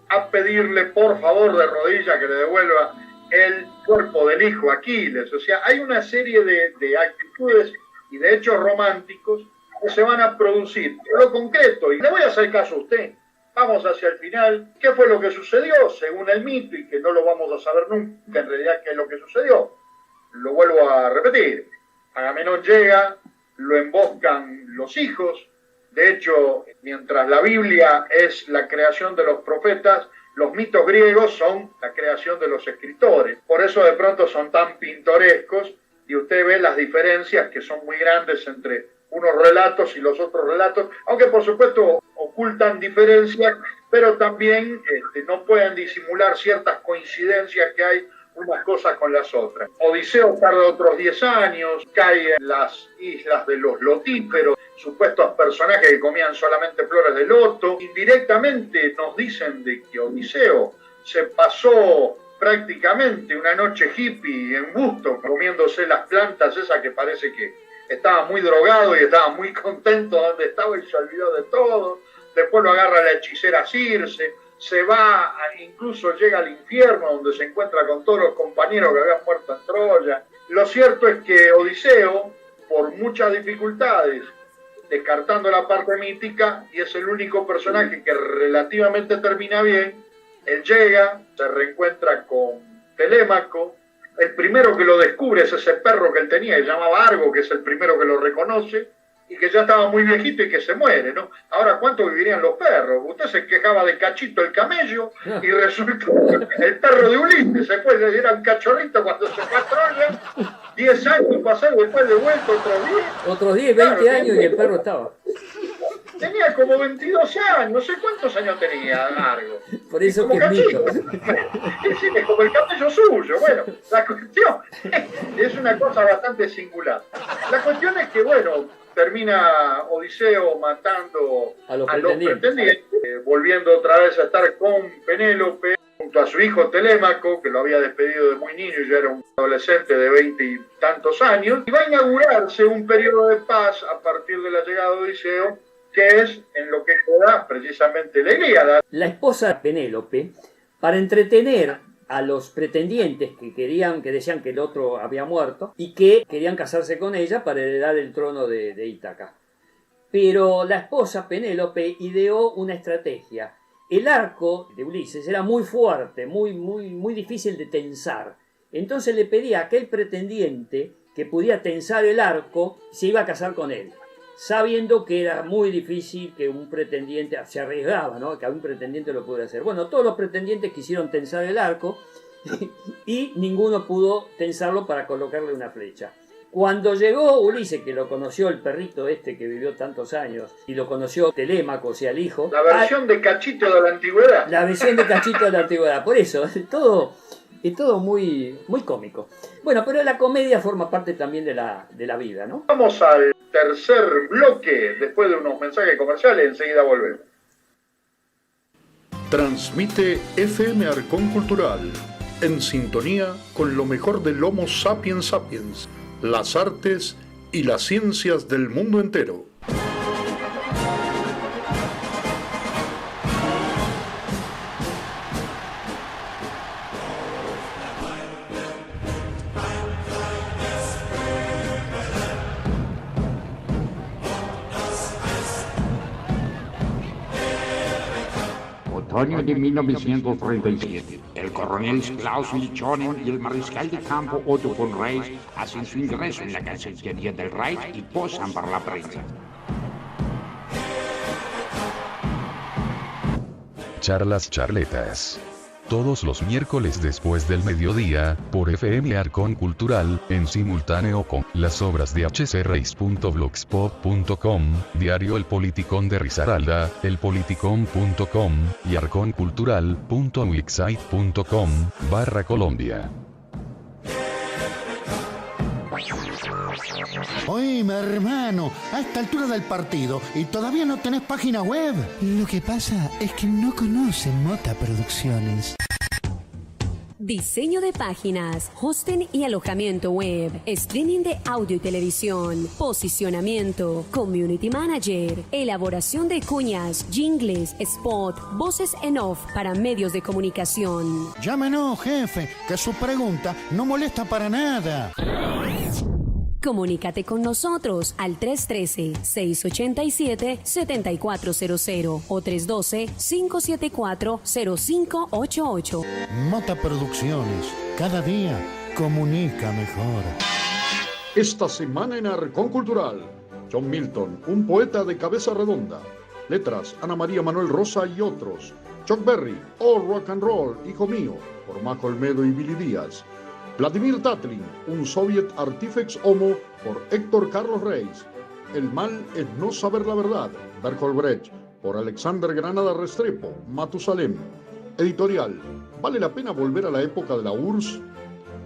a pedirle por favor de rodillas que le devuelva el cuerpo del hijo Aquiles. O sea, hay una serie de actitudes y de hechos románticos que se van a producir. En lo concreto, y le voy a hacer caso a usted, vamos hacia el final. ¿Qué fue lo que sucedió según el mito? Y que no lo vamos a saber nunca en realidad qué es lo que sucedió. Lo vuelvo a repetir. Agamenón llega, lo emboscan los hijos. De hecho, mientras la Biblia es la creación de los profetas, los mitos griegos son la creación de los escritores. Por eso de pronto son tan pintorescos y usted ve las diferencias que son muy grandes entre unos relatos y los otros relatos, aunque por supuesto ocultan diferencias, pero también no pueden disimular ciertas coincidencias que hay unas cosas con las otras. Odiseo tarda otros 10 años, cae en las islas de los lotíferos, supuestos personajes que comían solamente flores de loto. Indirectamente nos dicen de que Odiseo se pasó prácticamente una noche hippie en Busto, comiéndose las plantas esas que parece que estaba muy drogado y estaba muy contento donde estaba y se olvidó de todo. Después lo agarra la hechicera Circe, se va, incluso llega al infierno donde se encuentra con todos los compañeros que habían muerto en Troya. Lo cierto es que Odiseo, por muchas dificultades, descartando la parte mítica, y es el único personaje que relativamente termina bien, él llega, se reencuentra con Telémaco. El primero que lo descubre es ese perro que él tenía, que se llamaba Argo, que es el primero que lo reconoce, y que ya estaba muy viejito y que se muere, ¿no? Ahora, ¿cuánto vivirían los perros? Usted se quejaba de Cachito el camello y resultó el perro de Ulises, después le dieron cachorrito cuando se fue a Troya, 10 años pasaron, después de vuelta otros 10, 20 años y el perro estaba. Tenía como 22 años, no sé cuántos años tenía largo. Por eso como que es mito. Sí, es como el camello suyo. Bueno, la cuestión es una cosa bastante singular. La cuestión es que, bueno, termina Odiseo matando a los pretendientes, volviendo otra vez a estar con Penélope, junto a su hijo Telémaco, que lo había despedido de muy niño y ya era un adolescente de 20 y tantos años, y va a inaugurarse un periodo de paz a partir de la llegada de Odiseo, que es en lo que queda precisamente la Ilíada. La esposa de Penélope, para entretener a los pretendientes que decían que el otro había muerto y que querían casarse con ella para heredar el trono de Ítaca. Pero la esposa Penélope ideó una estrategia. El arco de Ulises era muy fuerte, muy difícil de tensar. Entonces le pedía a aquel pretendiente que pudiera tensar el arco, se iba a casar con él, sabiendo que era muy difícil que un pretendiente, se arriesgaba, ¿no?, que a un pretendiente lo pudiera hacer. Bueno, todos los pretendientes quisieron tensar el arco y ninguno pudo tensarlo para colocarle una flecha. Cuando llegó Ulises, que lo conoció el perrito este que vivió tantos años, y lo conoció Telémaco, o sea, el hijo. La versión de Cachito de la antigüedad. La versión de Cachito de la antigüedad. Por eso, es todo muy cómico. Bueno, pero la comedia forma parte también de la vida, ¿no? Vamos al tercer bloque, después de unos mensajes comerciales, enseguida volvemos. Transmite FM Arcón Cultural, en sintonía con lo mejor del Homo Sapiens Sapiens, las artes y las ciencias del mundo entero. Otoño de 1937. El coronel Klaus Lichonen y el mariscal de campo Otto von Reis hacen su ingreso en la Cancillería del Reich y posan para la prensa. Charlas Charletas. Todos los miércoles después del mediodía, por FM Arcón Cultural, en simultáneo con las obras de hcreis.blogspot.com, Diario El Politicón de Risaralda, elpoliticón.com, y arconcultural.wixsite.com/Colombia. Oíme, hermano, a esta altura del partido y todavía no tenés página web. Lo que pasa es que no conocen Mota Producciones. Diseño de páginas, hosting y alojamiento web, streaming de audio y televisión, posicionamiento, community manager, elaboración de cuñas, jingles, spot, voces en off para medios de comunicación. Llámenos, jefe, que su pregunta no molesta para nada. Comunícate con nosotros al 313-687-7400 o 312-574-0588. Mota Producciones, cada día comunica mejor. Esta semana en Arcón Cultural, John Milton, un poeta de cabeza redonda. Letras, Ana María Manuel Rosa y otros. Chuck Berry, All Rock and Roll, hijo mío, por Majo Olmedo y Billy Díaz. Vladimir Tatlin, un Soviet Artifex Homo, por Héctor Carlos Reis. El mal es no saber la verdad, Bertolt Brecht, por Alexander Granada Restrepo, Matusalem. Editorial, ¿vale la pena volver a la época de la URSS?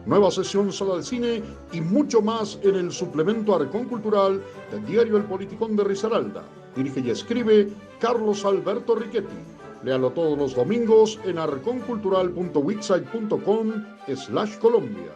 Nueva sesión Sala de Cine y mucho más en el suplemento Arcón Cultural del diario El Politicón de Risaralda. Dirige y escribe Carlos Alberto Riquetti. Léalo todos los domingos en arconcultural.wixsite.com/Colombia.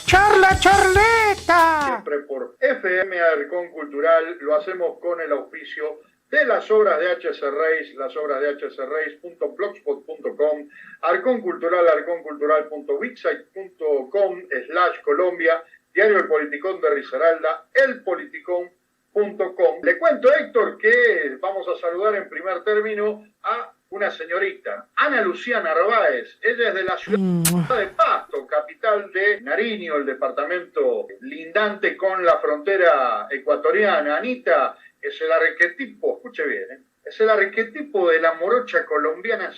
¡Charla Charleta! Siempre por FM Arcón Cultural, lo hacemos con el auspicio de las obras de H.C. Reis, las obras de hcreis.blogspot.com, Arcón Cultural, arconcultural.wixsite.com/Colombia, Diario El Politicón de Risaralda, elpoliticón.com. Le cuento, Héctor, que vamos a saludar en primer término a una señorita, Ana Lucía Narváez. Ella es de la ciudad de Pasto, capital capital de Nariño, el departamento lindante con la frontera ecuatoriana. Anita es el arquetipo, escuche bien, es el arquetipo de la morocha colombiana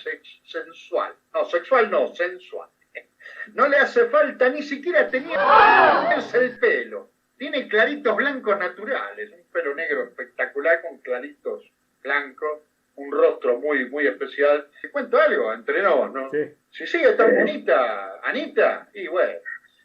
sensual. No, sexual no, sensual. No le hace falta, ni siquiera tenía el pelo. Tiene claritos blancos naturales, un pelo negro espectacular con claritos blancos, un rostro muy, muy especial. Te cuento algo, entre nos, ¿no? Sí. Si sigue tan bonita Anita, y bueno,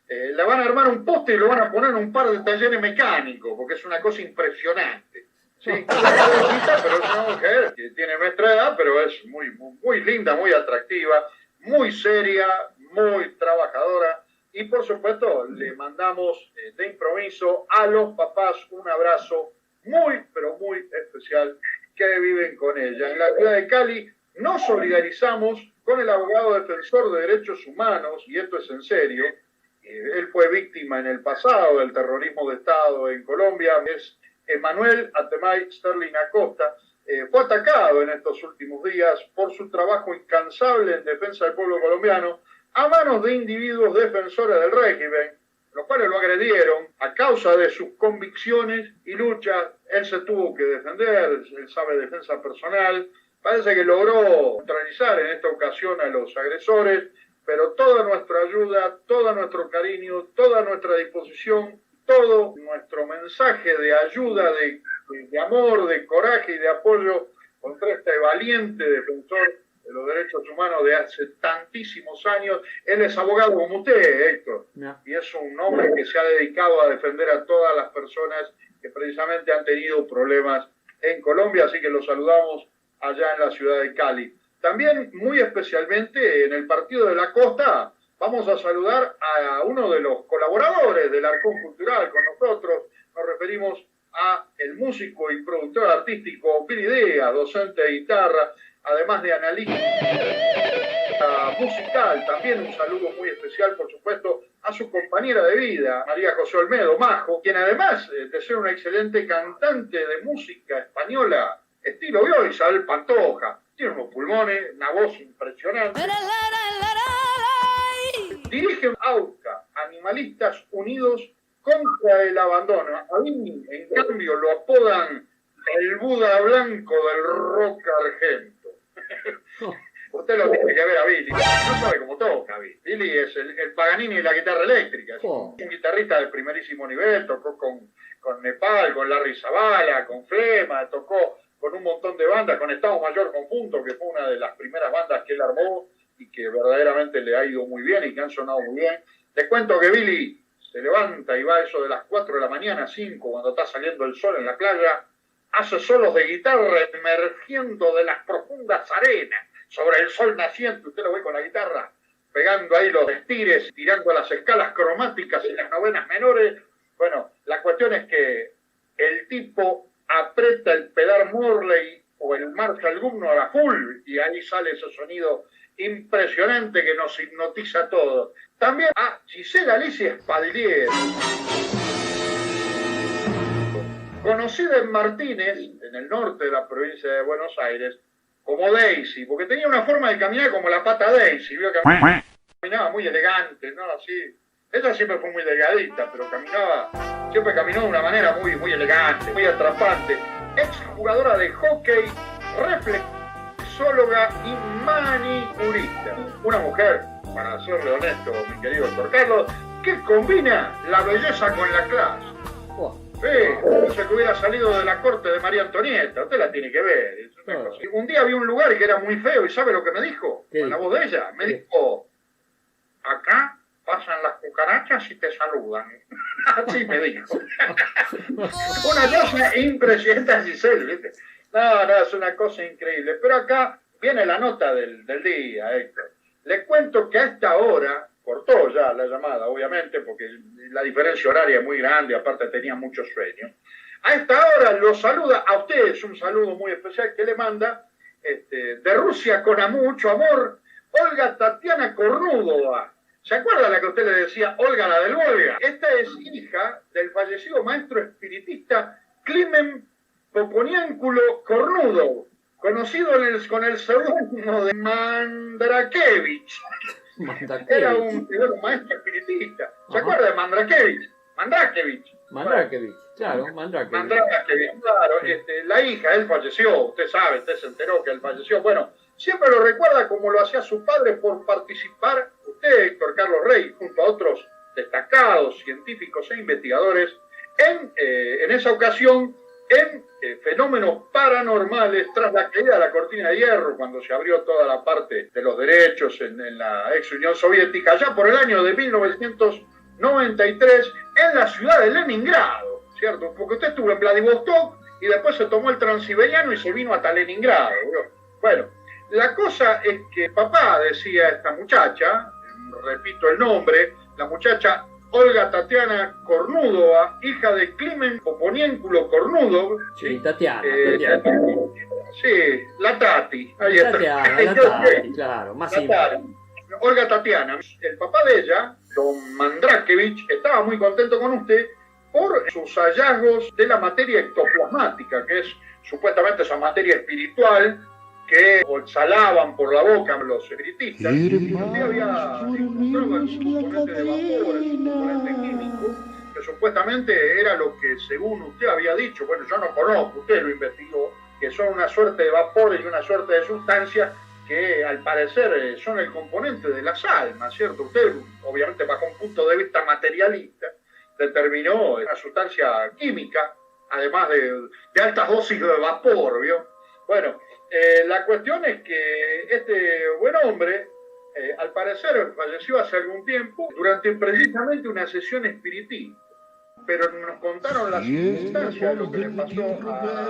le van a armar un poste y lo van a poner en un par de talleres mecánicos, porque es una cosa impresionante. Sí, pero es una mujer que tiene nuestra edad, pero es muy, muy, muy linda, muy atractiva, muy seria, muy trabajadora. Y por supuesto le mandamos de improviso a los papás un abrazo muy, pero muy especial que viven con ella. En la ciudad de Cali nos solidarizamos con el abogado defensor de derechos humanos, y esto es en serio. Él fue víctima en el pasado del terrorismo de Estado en Colombia, es Emanuel Atemay Sterling Acosta. Fue atacado en estos últimos días por su trabajo incansable en defensa del pueblo colombiano a manos de individuos defensores del régimen, los cuales lo agredieron a causa de sus convicciones y luchas. Él se tuvo que defender, él sabe defensa personal. Parece que logró neutralizar en esta ocasión a los agresores, pero toda nuestra ayuda, todo nuestro cariño, toda nuestra disposición, todo nuestro mensaje de ayuda, de amor, de coraje y de apoyo contra este valiente defensor de los derechos humanos de hace tantísimos años. Él es abogado como usted, Héctor, y es un hombre que se ha dedicado a defender a todas las personas que precisamente han tenido problemas en Colombia, así que lo saludamos allá en la ciudad de Cali. También, muy especialmente, en el Partido de la Costa, vamos a saludar a uno de los colaboradores del Arcón Cultural con nosotros. Nos referimos a el músico y productor artístico Billy Díaz, docente de guitarra, además de analista musical. También un saludo muy especial, por supuesto, a su compañera de vida, María José Olmedo Majo, quien además de ser una excelente cantante de música española, estilo yo, Isabel Pantoja, tiene unos pulmones, una voz impresionante. Dirige AUCA, Animalistas Unidos contra el Abandono. A mí, en cambio, lo apodan el Buda Blanco del rock argento. Usted lo tiene que ver a Billy. No sabe cómo toca Billy. Billy es el Paganini de la guitarra eléctrica. Es un guitarrista de primerísimo nivel. Tocó con Nepal, con Larry Zavala, con Flema. Tocó con un montón de bandas, con Estado Mayor Conjunto, que fue una de las primeras bandas que él armó y que verdaderamente le ha ido muy bien y que han sonado muy bien. Les cuento que Billy se levanta y va a eso de las 4 de la mañana, 5, cuando está saliendo el sol en la playa, hace solos de guitarra emergiendo de las profundas arenas sobre el sol naciente. Usted lo ve con la guitarra, pegando ahí los estires, tirando las escalas cromáticas y las novenas menores. Bueno, la cuestión es que el tipo aprieta el pedal Morley o el Marshall Gubnor a full y ahí sale ese sonido impresionante que nos hipnotiza a todos. También a Gisela Alicia Espaldier, conocida en Martínez, en el norte de la provincia de Buenos Aires, como Daisy, porque tenía una forma de caminar como la pata Daisy, vio que caminaba muy elegante, ¿no? Así. Ella siempre fue muy delgadita, pero siempre caminó de una manera muy, muy elegante, muy atrapante. Ex jugadora de hockey, reflexóloga y manicurista. Una mujer, para serle honesto, mi querido doctor Carlos, que combina la belleza con la clase. Sí, que hubiera salido de la corte de María Antonieta. Usted la tiene que ver. Es una cosa. Un día vi un lugar que era muy feo y ¿sabe lo que me dijo? Con la voz de ella. Me dijo, acá pasan las cucarachas y te saludan. Así me dijo. Una cosa impresionante, Giselle, ¿viste? No, es una cosa increíble. Pero acá viene la nota del día, Héctor. Les cuento que a esta hora, cortó ya la llamada, obviamente, porque la diferencia horaria es muy grande, aparte tenía mucho sueño. A esta hora lo saluda a ustedes, un saludo muy especial que le manda, de Rusia con mucho amor, Olga Tatiana Cornudo. ¿Se acuerda la que usted le decía, Olga la del Volga? Esta es hija del fallecido maestro espiritista Climen Poponiánculo Cornudo, conocido con el seudónimo de Mandrakevich. Era un maestro espiritista. ¿Se acuerda de Mandrakevich? Mandrakevich, claro, Mandrakevich. Claro, la hija, él falleció, usted sabe, usted se enteró que él falleció. Bueno, siempre lo recuerda como lo hacía su padre por participar, usted, Héctor Carlos Rey, junto a otros destacados científicos e investigadores, en esa ocasión, en fenómenos paranormales tras la caída de la cortina de hierro, cuando se abrió toda la parte de los derechos en la ex Unión Soviética, ya por el año de 1993, en la ciudad de Leningrado, ¿cierto? Porque usted estuvo en Vladivostok y después se tomó el Transiberiano y se vino hasta Leningrado, ¿no? Bueno, la cosa es que papá, decía esta muchacha, repito el nombre, la muchacha Olga Tatiana Kornudova, hija de Klimen Poponienkulo Kornudov. Sí, Tatiana. Sí, la Tati. Ahí está. La Tati, claro, más simple. Olga Tatiana. El papá de ella, don Mandrakevich, estaba muy contento con usted por sus hallazgos de la materia ectoplasmática, que es supuestamente esa materia espiritual que exhalaban por la boca los espiritistas. Usted había encontrado algún componente de vapor, un componente químico, que supuestamente era lo que, según usted había dicho, bueno, yo no conozco, usted lo investigó, que son una suerte de vapores y una suerte de sustancia que al parecer son el componente de las almas, ¿cierto? Usted, obviamente bajo un punto de vista materialista, determinó una sustancia química, además de altas dosis de vapor, ¿vio? Bueno, la cuestión es que este buen hombre, al parecer, falleció hace algún tiempo durante precisamente una sesión espiritista. Pero nos contaron las circunstancias de lo que le pasó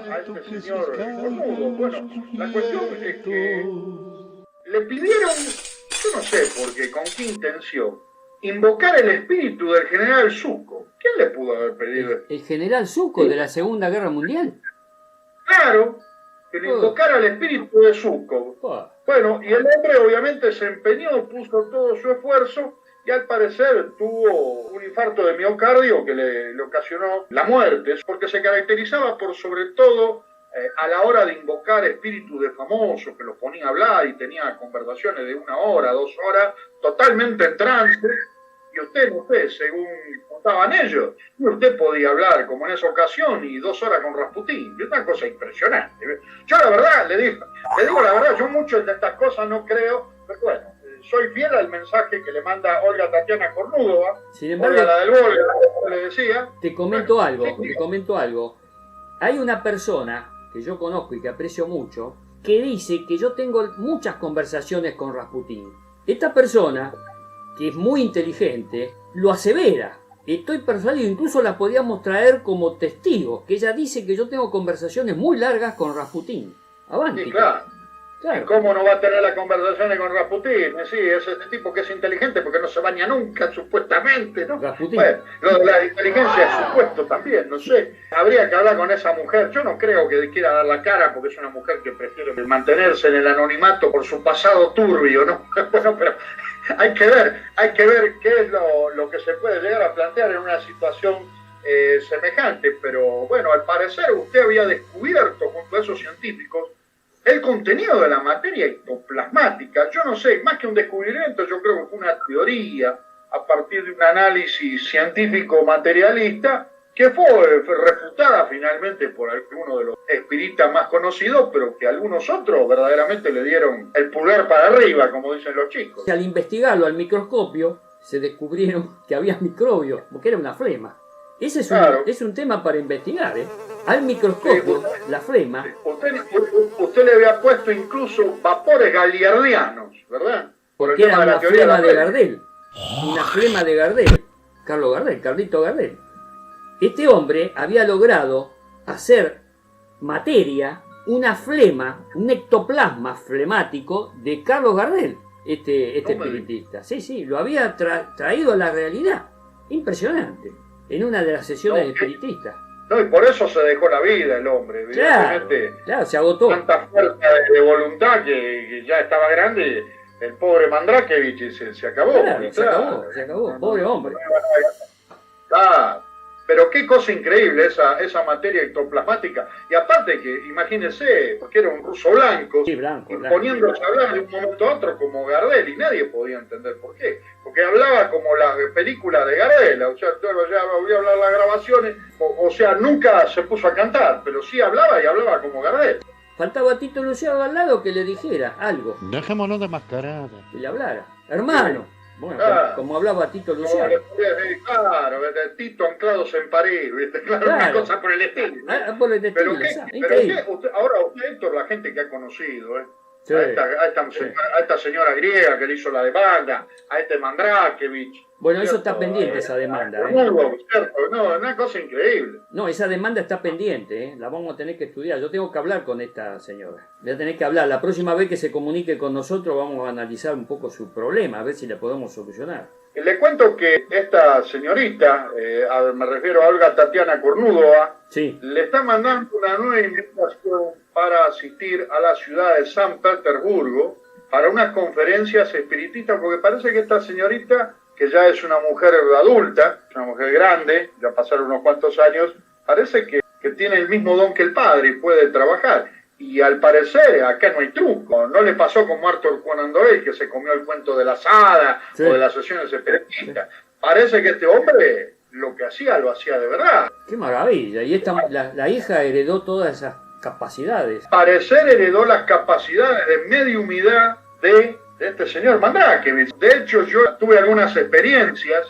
a este señor Cornudo. Bueno, la cuestión es que le pidieron, yo no sé por qué, con qué intención, invocar el espíritu del general Zhukov. ¿Quién le pudo haber pedido? ¿El general Zhukov de la Segunda Guerra Mundial? Claro, que le invocara el espíritu de Zhukov. Bueno, y el hombre obviamente se empeñó, puso todo su esfuerzo y al parecer tuvo un infarto de miocardio que le ocasionó la muerte, porque se caracterizaba por sobre todo a la hora de invocar espíritus de famosos, que los ponía a hablar y tenía conversaciones de 1 hora, 2 horas, totalmente en trance, y usted, no sé, según contaban ellos, usted podía hablar como en esa ocasión y 2 horas con Rasputín, es una cosa impresionante. Yo la verdad, le digo la verdad, yo mucho de estas cosas no creo, pero bueno, soy fiel al mensaje que le manda Olga Tatiana Kornudova, sin embargo, Olga la del Volga, le decía. Te comento algo. Hay una persona que yo conozco y que aprecio mucho, que dice que yo tengo muchas conversaciones con Rasputín. Esta persona, que es muy inteligente, lo asevera. Estoy persuadido, incluso la podíamos traer como testigo, que ella dice que yo tengo conversaciones muy largas con Rasputín. Avanti. Sí, claro. ¿Y cómo no va a tener las conversaciones con Rasputín? Sí, es este tipo que es inteligente porque no se baña nunca, supuestamente, ¿no? Rasputín. Bueno, lo de la inteligencia es supuesto también, no sé. Habría que hablar con esa mujer. Yo no creo que quiera dar la cara porque es una mujer que prefiere mantenerse en el anonimato por su pasado turbio, ¿no? Bueno, pero hay que ver qué es lo que se puede llegar a plantear en una situación semejante. Pero bueno, al parecer usted había descubierto junto a esos científicos el contenido de la materia ectoplasmática. Yo no sé, más que un descubrimiento, yo creo que fue una teoría a partir de un análisis científico materialista que fue refutada finalmente por algunos de los espiritas más conocidos, pero que algunos otros verdaderamente le dieron el pulgar para arriba, como dicen los chicos. Al investigarlo al microscopio, se descubrieron que había microbios, porque era una flema. Ese es un tema para investigar, ¿eh? Al microscopio, la flema. Usted le había puesto incluso vapores galiardianos, ¿verdad? Porque era una flema de Gardel. Una flema de Gardel. Carlito Gardel. Este hombre había logrado hacer materia, una flema, un ectoplasma flemático de Carlos Gardel, este espiritista. Sí, lo había traído a la realidad. Impresionante. En una de las sesiones espiritistas. No, y por eso se dejó la vida el hombre. Claro, se agotó. Tanta fuerza de voluntad que ya estaba grande, el pobre Mandrakevich se acabó. Se acabó, pobre hombre. Pero qué cosa increíble esa materia ectoplasmática. Y aparte que, imagínense, porque era un ruso blanco, Sí, blanco, poniéndose a hablar de un momento a otro como Gardel, y nadie podía entender por qué. Porque hablaba como las películas de Gardel, o sea, ya voy a hablar las grabaciones, o sea, nunca se puso a cantar, pero sí hablaba y hablaba como Gardel. Faltaba Tito Luciano al lado que le dijera algo, Dejémonos de mascarada. que le hablara. Hermano. Bueno, Claro. como hablaba Tito Luciano. Claro, Tito anclados en París, ¿viste? Claro, una Claro. cosa por el estilo. Por el estilo, Pero, increíble. ahora usted, Héctor, la gente que ha conocido, Sí. a esta señora griega que le hizo la demanda, a este Mandrakevich. Bueno, eso ¿cierto? está pendiente, esa demanda. ¿Cierto? No, una cosa increíble. No, esa demanda está pendiente, la vamos a tener que estudiar. Yo tengo que hablar con esta señora. Voy a tener que hablar. La próxima vez que se comunique con nosotros vamos a analizar un poco su problema, a ver si le podemos solucionar. Le cuento que esta señorita, me refiero a Olga Tatiana Cornudova, Sí. le está mandando una nueva invitación para asistir a la ciudad de San Petersburgo para unas conferencias espiritistas, porque parece que esta señorita, que ya es una mujer adulta, una mujer grande, ya pasaron unos cuantos años, parece que tiene el mismo don que el padre y puede trabajar. Y al parecer acá no hay truco, no le pasó como Arthur Conan Doyle, que se comió el cuento de la hadas Sí. o de las sesiones espiritistas. Parece que este hombre lo que hacía lo hacía de verdad. Qué maravilla. Y la hija heredó todas esas capacidades. Parecer heredó las capacidades de mediumidad de este señor Mandrakevich. De hecho, yo tuve algunas experiencias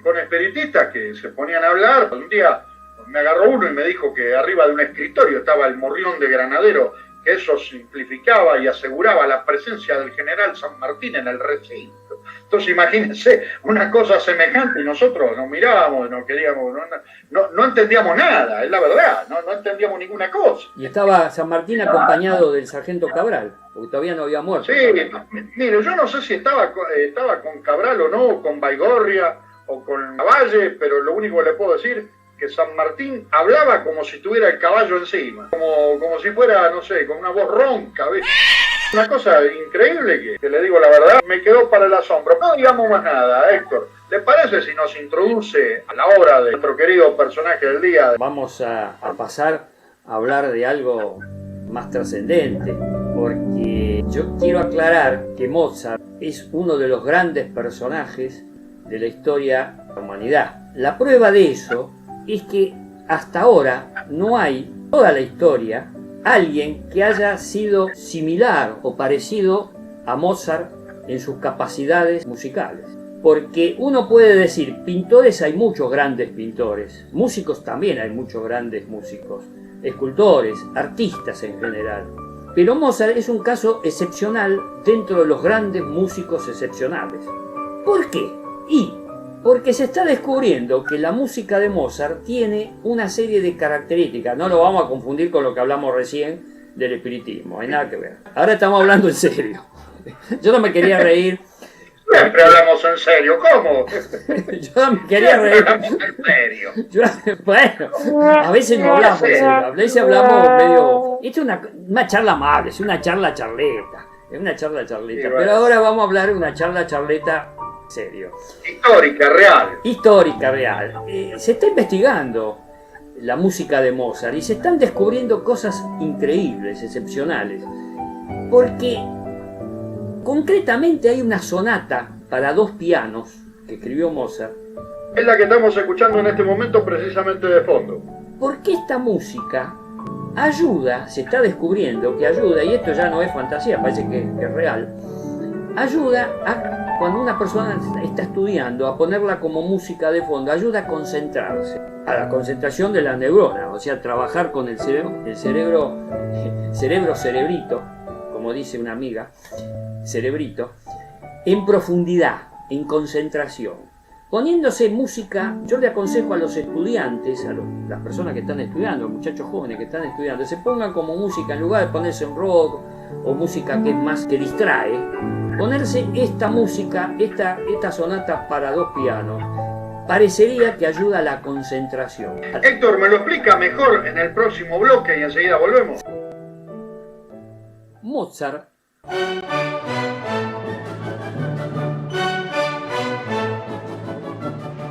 con espiritistas que se ponían a hablar. Un día me agarró uno y me dijo que arriba de un escritorio estaba el morrión de Granadero, que eso simplificaba y aseguraba la presencia del general San Martín en el recinto. Entonces imagínense una cosa semejante y nosotros nos mirábamos, no queríamos, no entendíamos nada, es la verdad, no entendíamos ninguna cosa. Y estaba San Martín acompañado del sargento Cabral, porque todavía no había muerto. Sí, mire, yo no sé si estaba con Cabral o no, con Baigorria o con Lavalle, pero lo único que le puedo decir que San Martín hablaba como si tuviera el caballo encima, como si fuera, no sé, con una voz ronca, ¿ves? Una cosa increíble que le digo la verdad, me quedó para el asombro. No digamos más nada, Héctor. ¿Le parece si nos introduce a la obra de nuestro querido personaje del día? Vamos a pasar a hablar de algo más trascendente, porque yo quiero aclarar que Mozart es uno de los grandes personajes de la historia de la humanidad. La prueba de eso es que hasta ahora no hay, toda la historia, alguien que haya sido similar o parecido a Mozart en sus capacidades musicales. Porque uno puede decir, pintores hay muchos grandes pintores, músicos también hay muchos grandes músicos, escultores, artistas en general. Pero Mozart es un caso excepcional dentro de los grandes músicos excepcionales. ¿Por qué? Porque se está descubriendo que la música de Mozart tiene una serie de características. No lo vamos a confundir con lo que hablamos recién del espiritismo, no hay nada que ver. Ahora estamos hablando en serio. Yo no me quería reír. Siempre hablamos en serio, ¿cómo? Yo no me quería reír. Hablamos en serio. Bueno, a veces no hablamos en serio, a veces hablamos medio... Esto es una charla amable, es una charleta. Es una charleta. Sí, Pero bueno. ahora vamos a hablar de una charleta serio. Histórica, real. Se está investigando la música de Mozart y se están descubriendo cosas increíbles, excepcionales. Porque concretamente hay una sonata para 2 pianos que escribió Mozart. Es la que estamos escuchando en este momento precisamente de fondo. Porque esta música ayuda, se está descubriendo que ayuda, y esto ya no es fantasía, parece que es real, ayuda a, cuando una persona está estudiando, a ponerla como música de fondo, ayuda a concentrarse, a la concentración de la neurona, o sea, trabajar con el cerebrito, como dice una amiga, cerebrito, en profundidad, en concentración. Poniéndose música, yo le aconsejo a los estudiantes, las personas que están estudiando, muchachos jóvenes que están estudiando, se pongan como música, en lugar de ponerse un rock o música que es más que distrae, ponerse esta música, esta sonata para 2 pianos, parecería que ayuda a la concentración. Héctor, ¿me lo explica mejor en el próximo bloque y enseguida volvemos? Mozart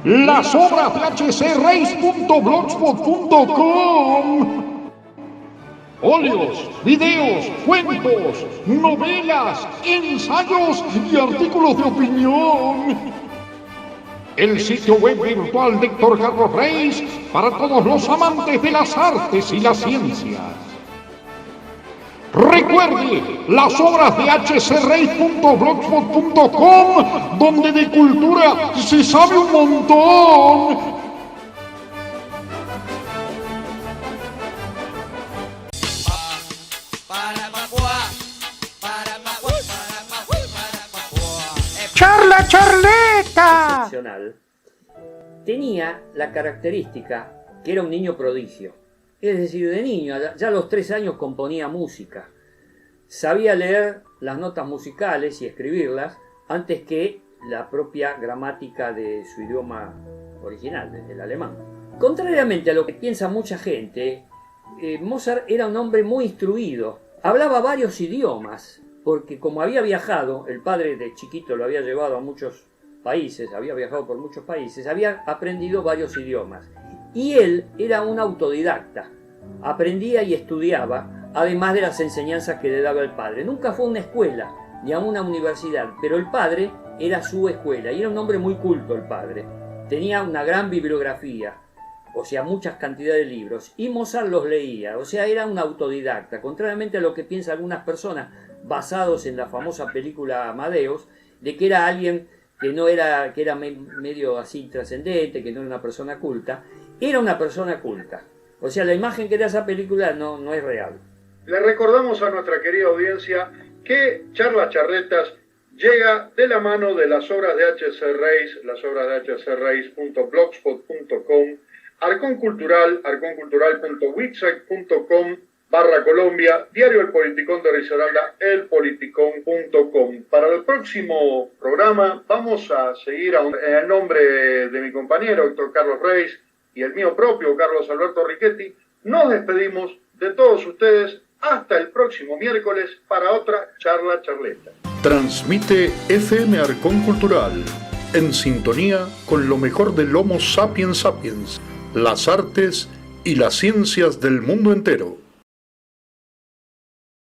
las obras de hcreis.blogspot.com. Óleos, videos, cuentos, novelas, ensayos y artículos de opinión. El sitio web virtual de Héctor Carlos Reis para todos los amantes de las artes y las ciencias. Recuerde, las obras de hcreis.blogspot.com, donde de cultura se sabe un montón. ¡Charla charleta! Excepcional, tenía la característica que era un niño prodigio. Es decir, de niño, ya a los 3 años componía música. Sabía leer las notas musicales y escribirlas antes que la propia gramática de su idioma original, el alemán. Contrariamente a lo que piensa mucha gente, Mozart era un hombre muy instruido. Hablaba varios idiomas, porque como había viajado, el padre de chiquito lo había llevado a muchos países, había viajado por muchos países, había aprendido varios idiomas. Y él era un autodidacta, aprendía y estudiaba, además de las enseñanzas que le daba el padre. Nunca fue a una escuela, ni a una universidad, pero el padre era su escuela, y era un hombre muy culto el padre. Tenía una gran bibliografía, o sea, muchas cantidades de libros, y Mozart los leía, o sea, era un autodidacta, contrariamente a lo que piensan algunas personas, basados en la famosa película Amadeus, de que era alguien que no era, que era medio así trascendente, que no era una persona culta. Era una persona culta. O sea, la imagen que da esa película no es real. Le recordamos a nuestra querida audiencia que Charlas Charletas llega de la mano de las obras de H.C. Reis, las obras de hcreis.blogspot.com, Arcón Cultural, arconcultural.wixsite.com/Colombia, Diario El Politicón de Risaralda, elpoliticón.com. Para el próximo programa vamos a seguir en el nombre de mi compañero Héctor Carlos Reis y el mío propio Carlos Alberto Riquetti. Nos despedimos de todos ustedes hasta el próximo miércoles para otra charla charleta. Transmite FM Arcón Cultural, en sintonía con lo mejor del Homo sapiens sapiens, las artes y las ciencias del mundo entero.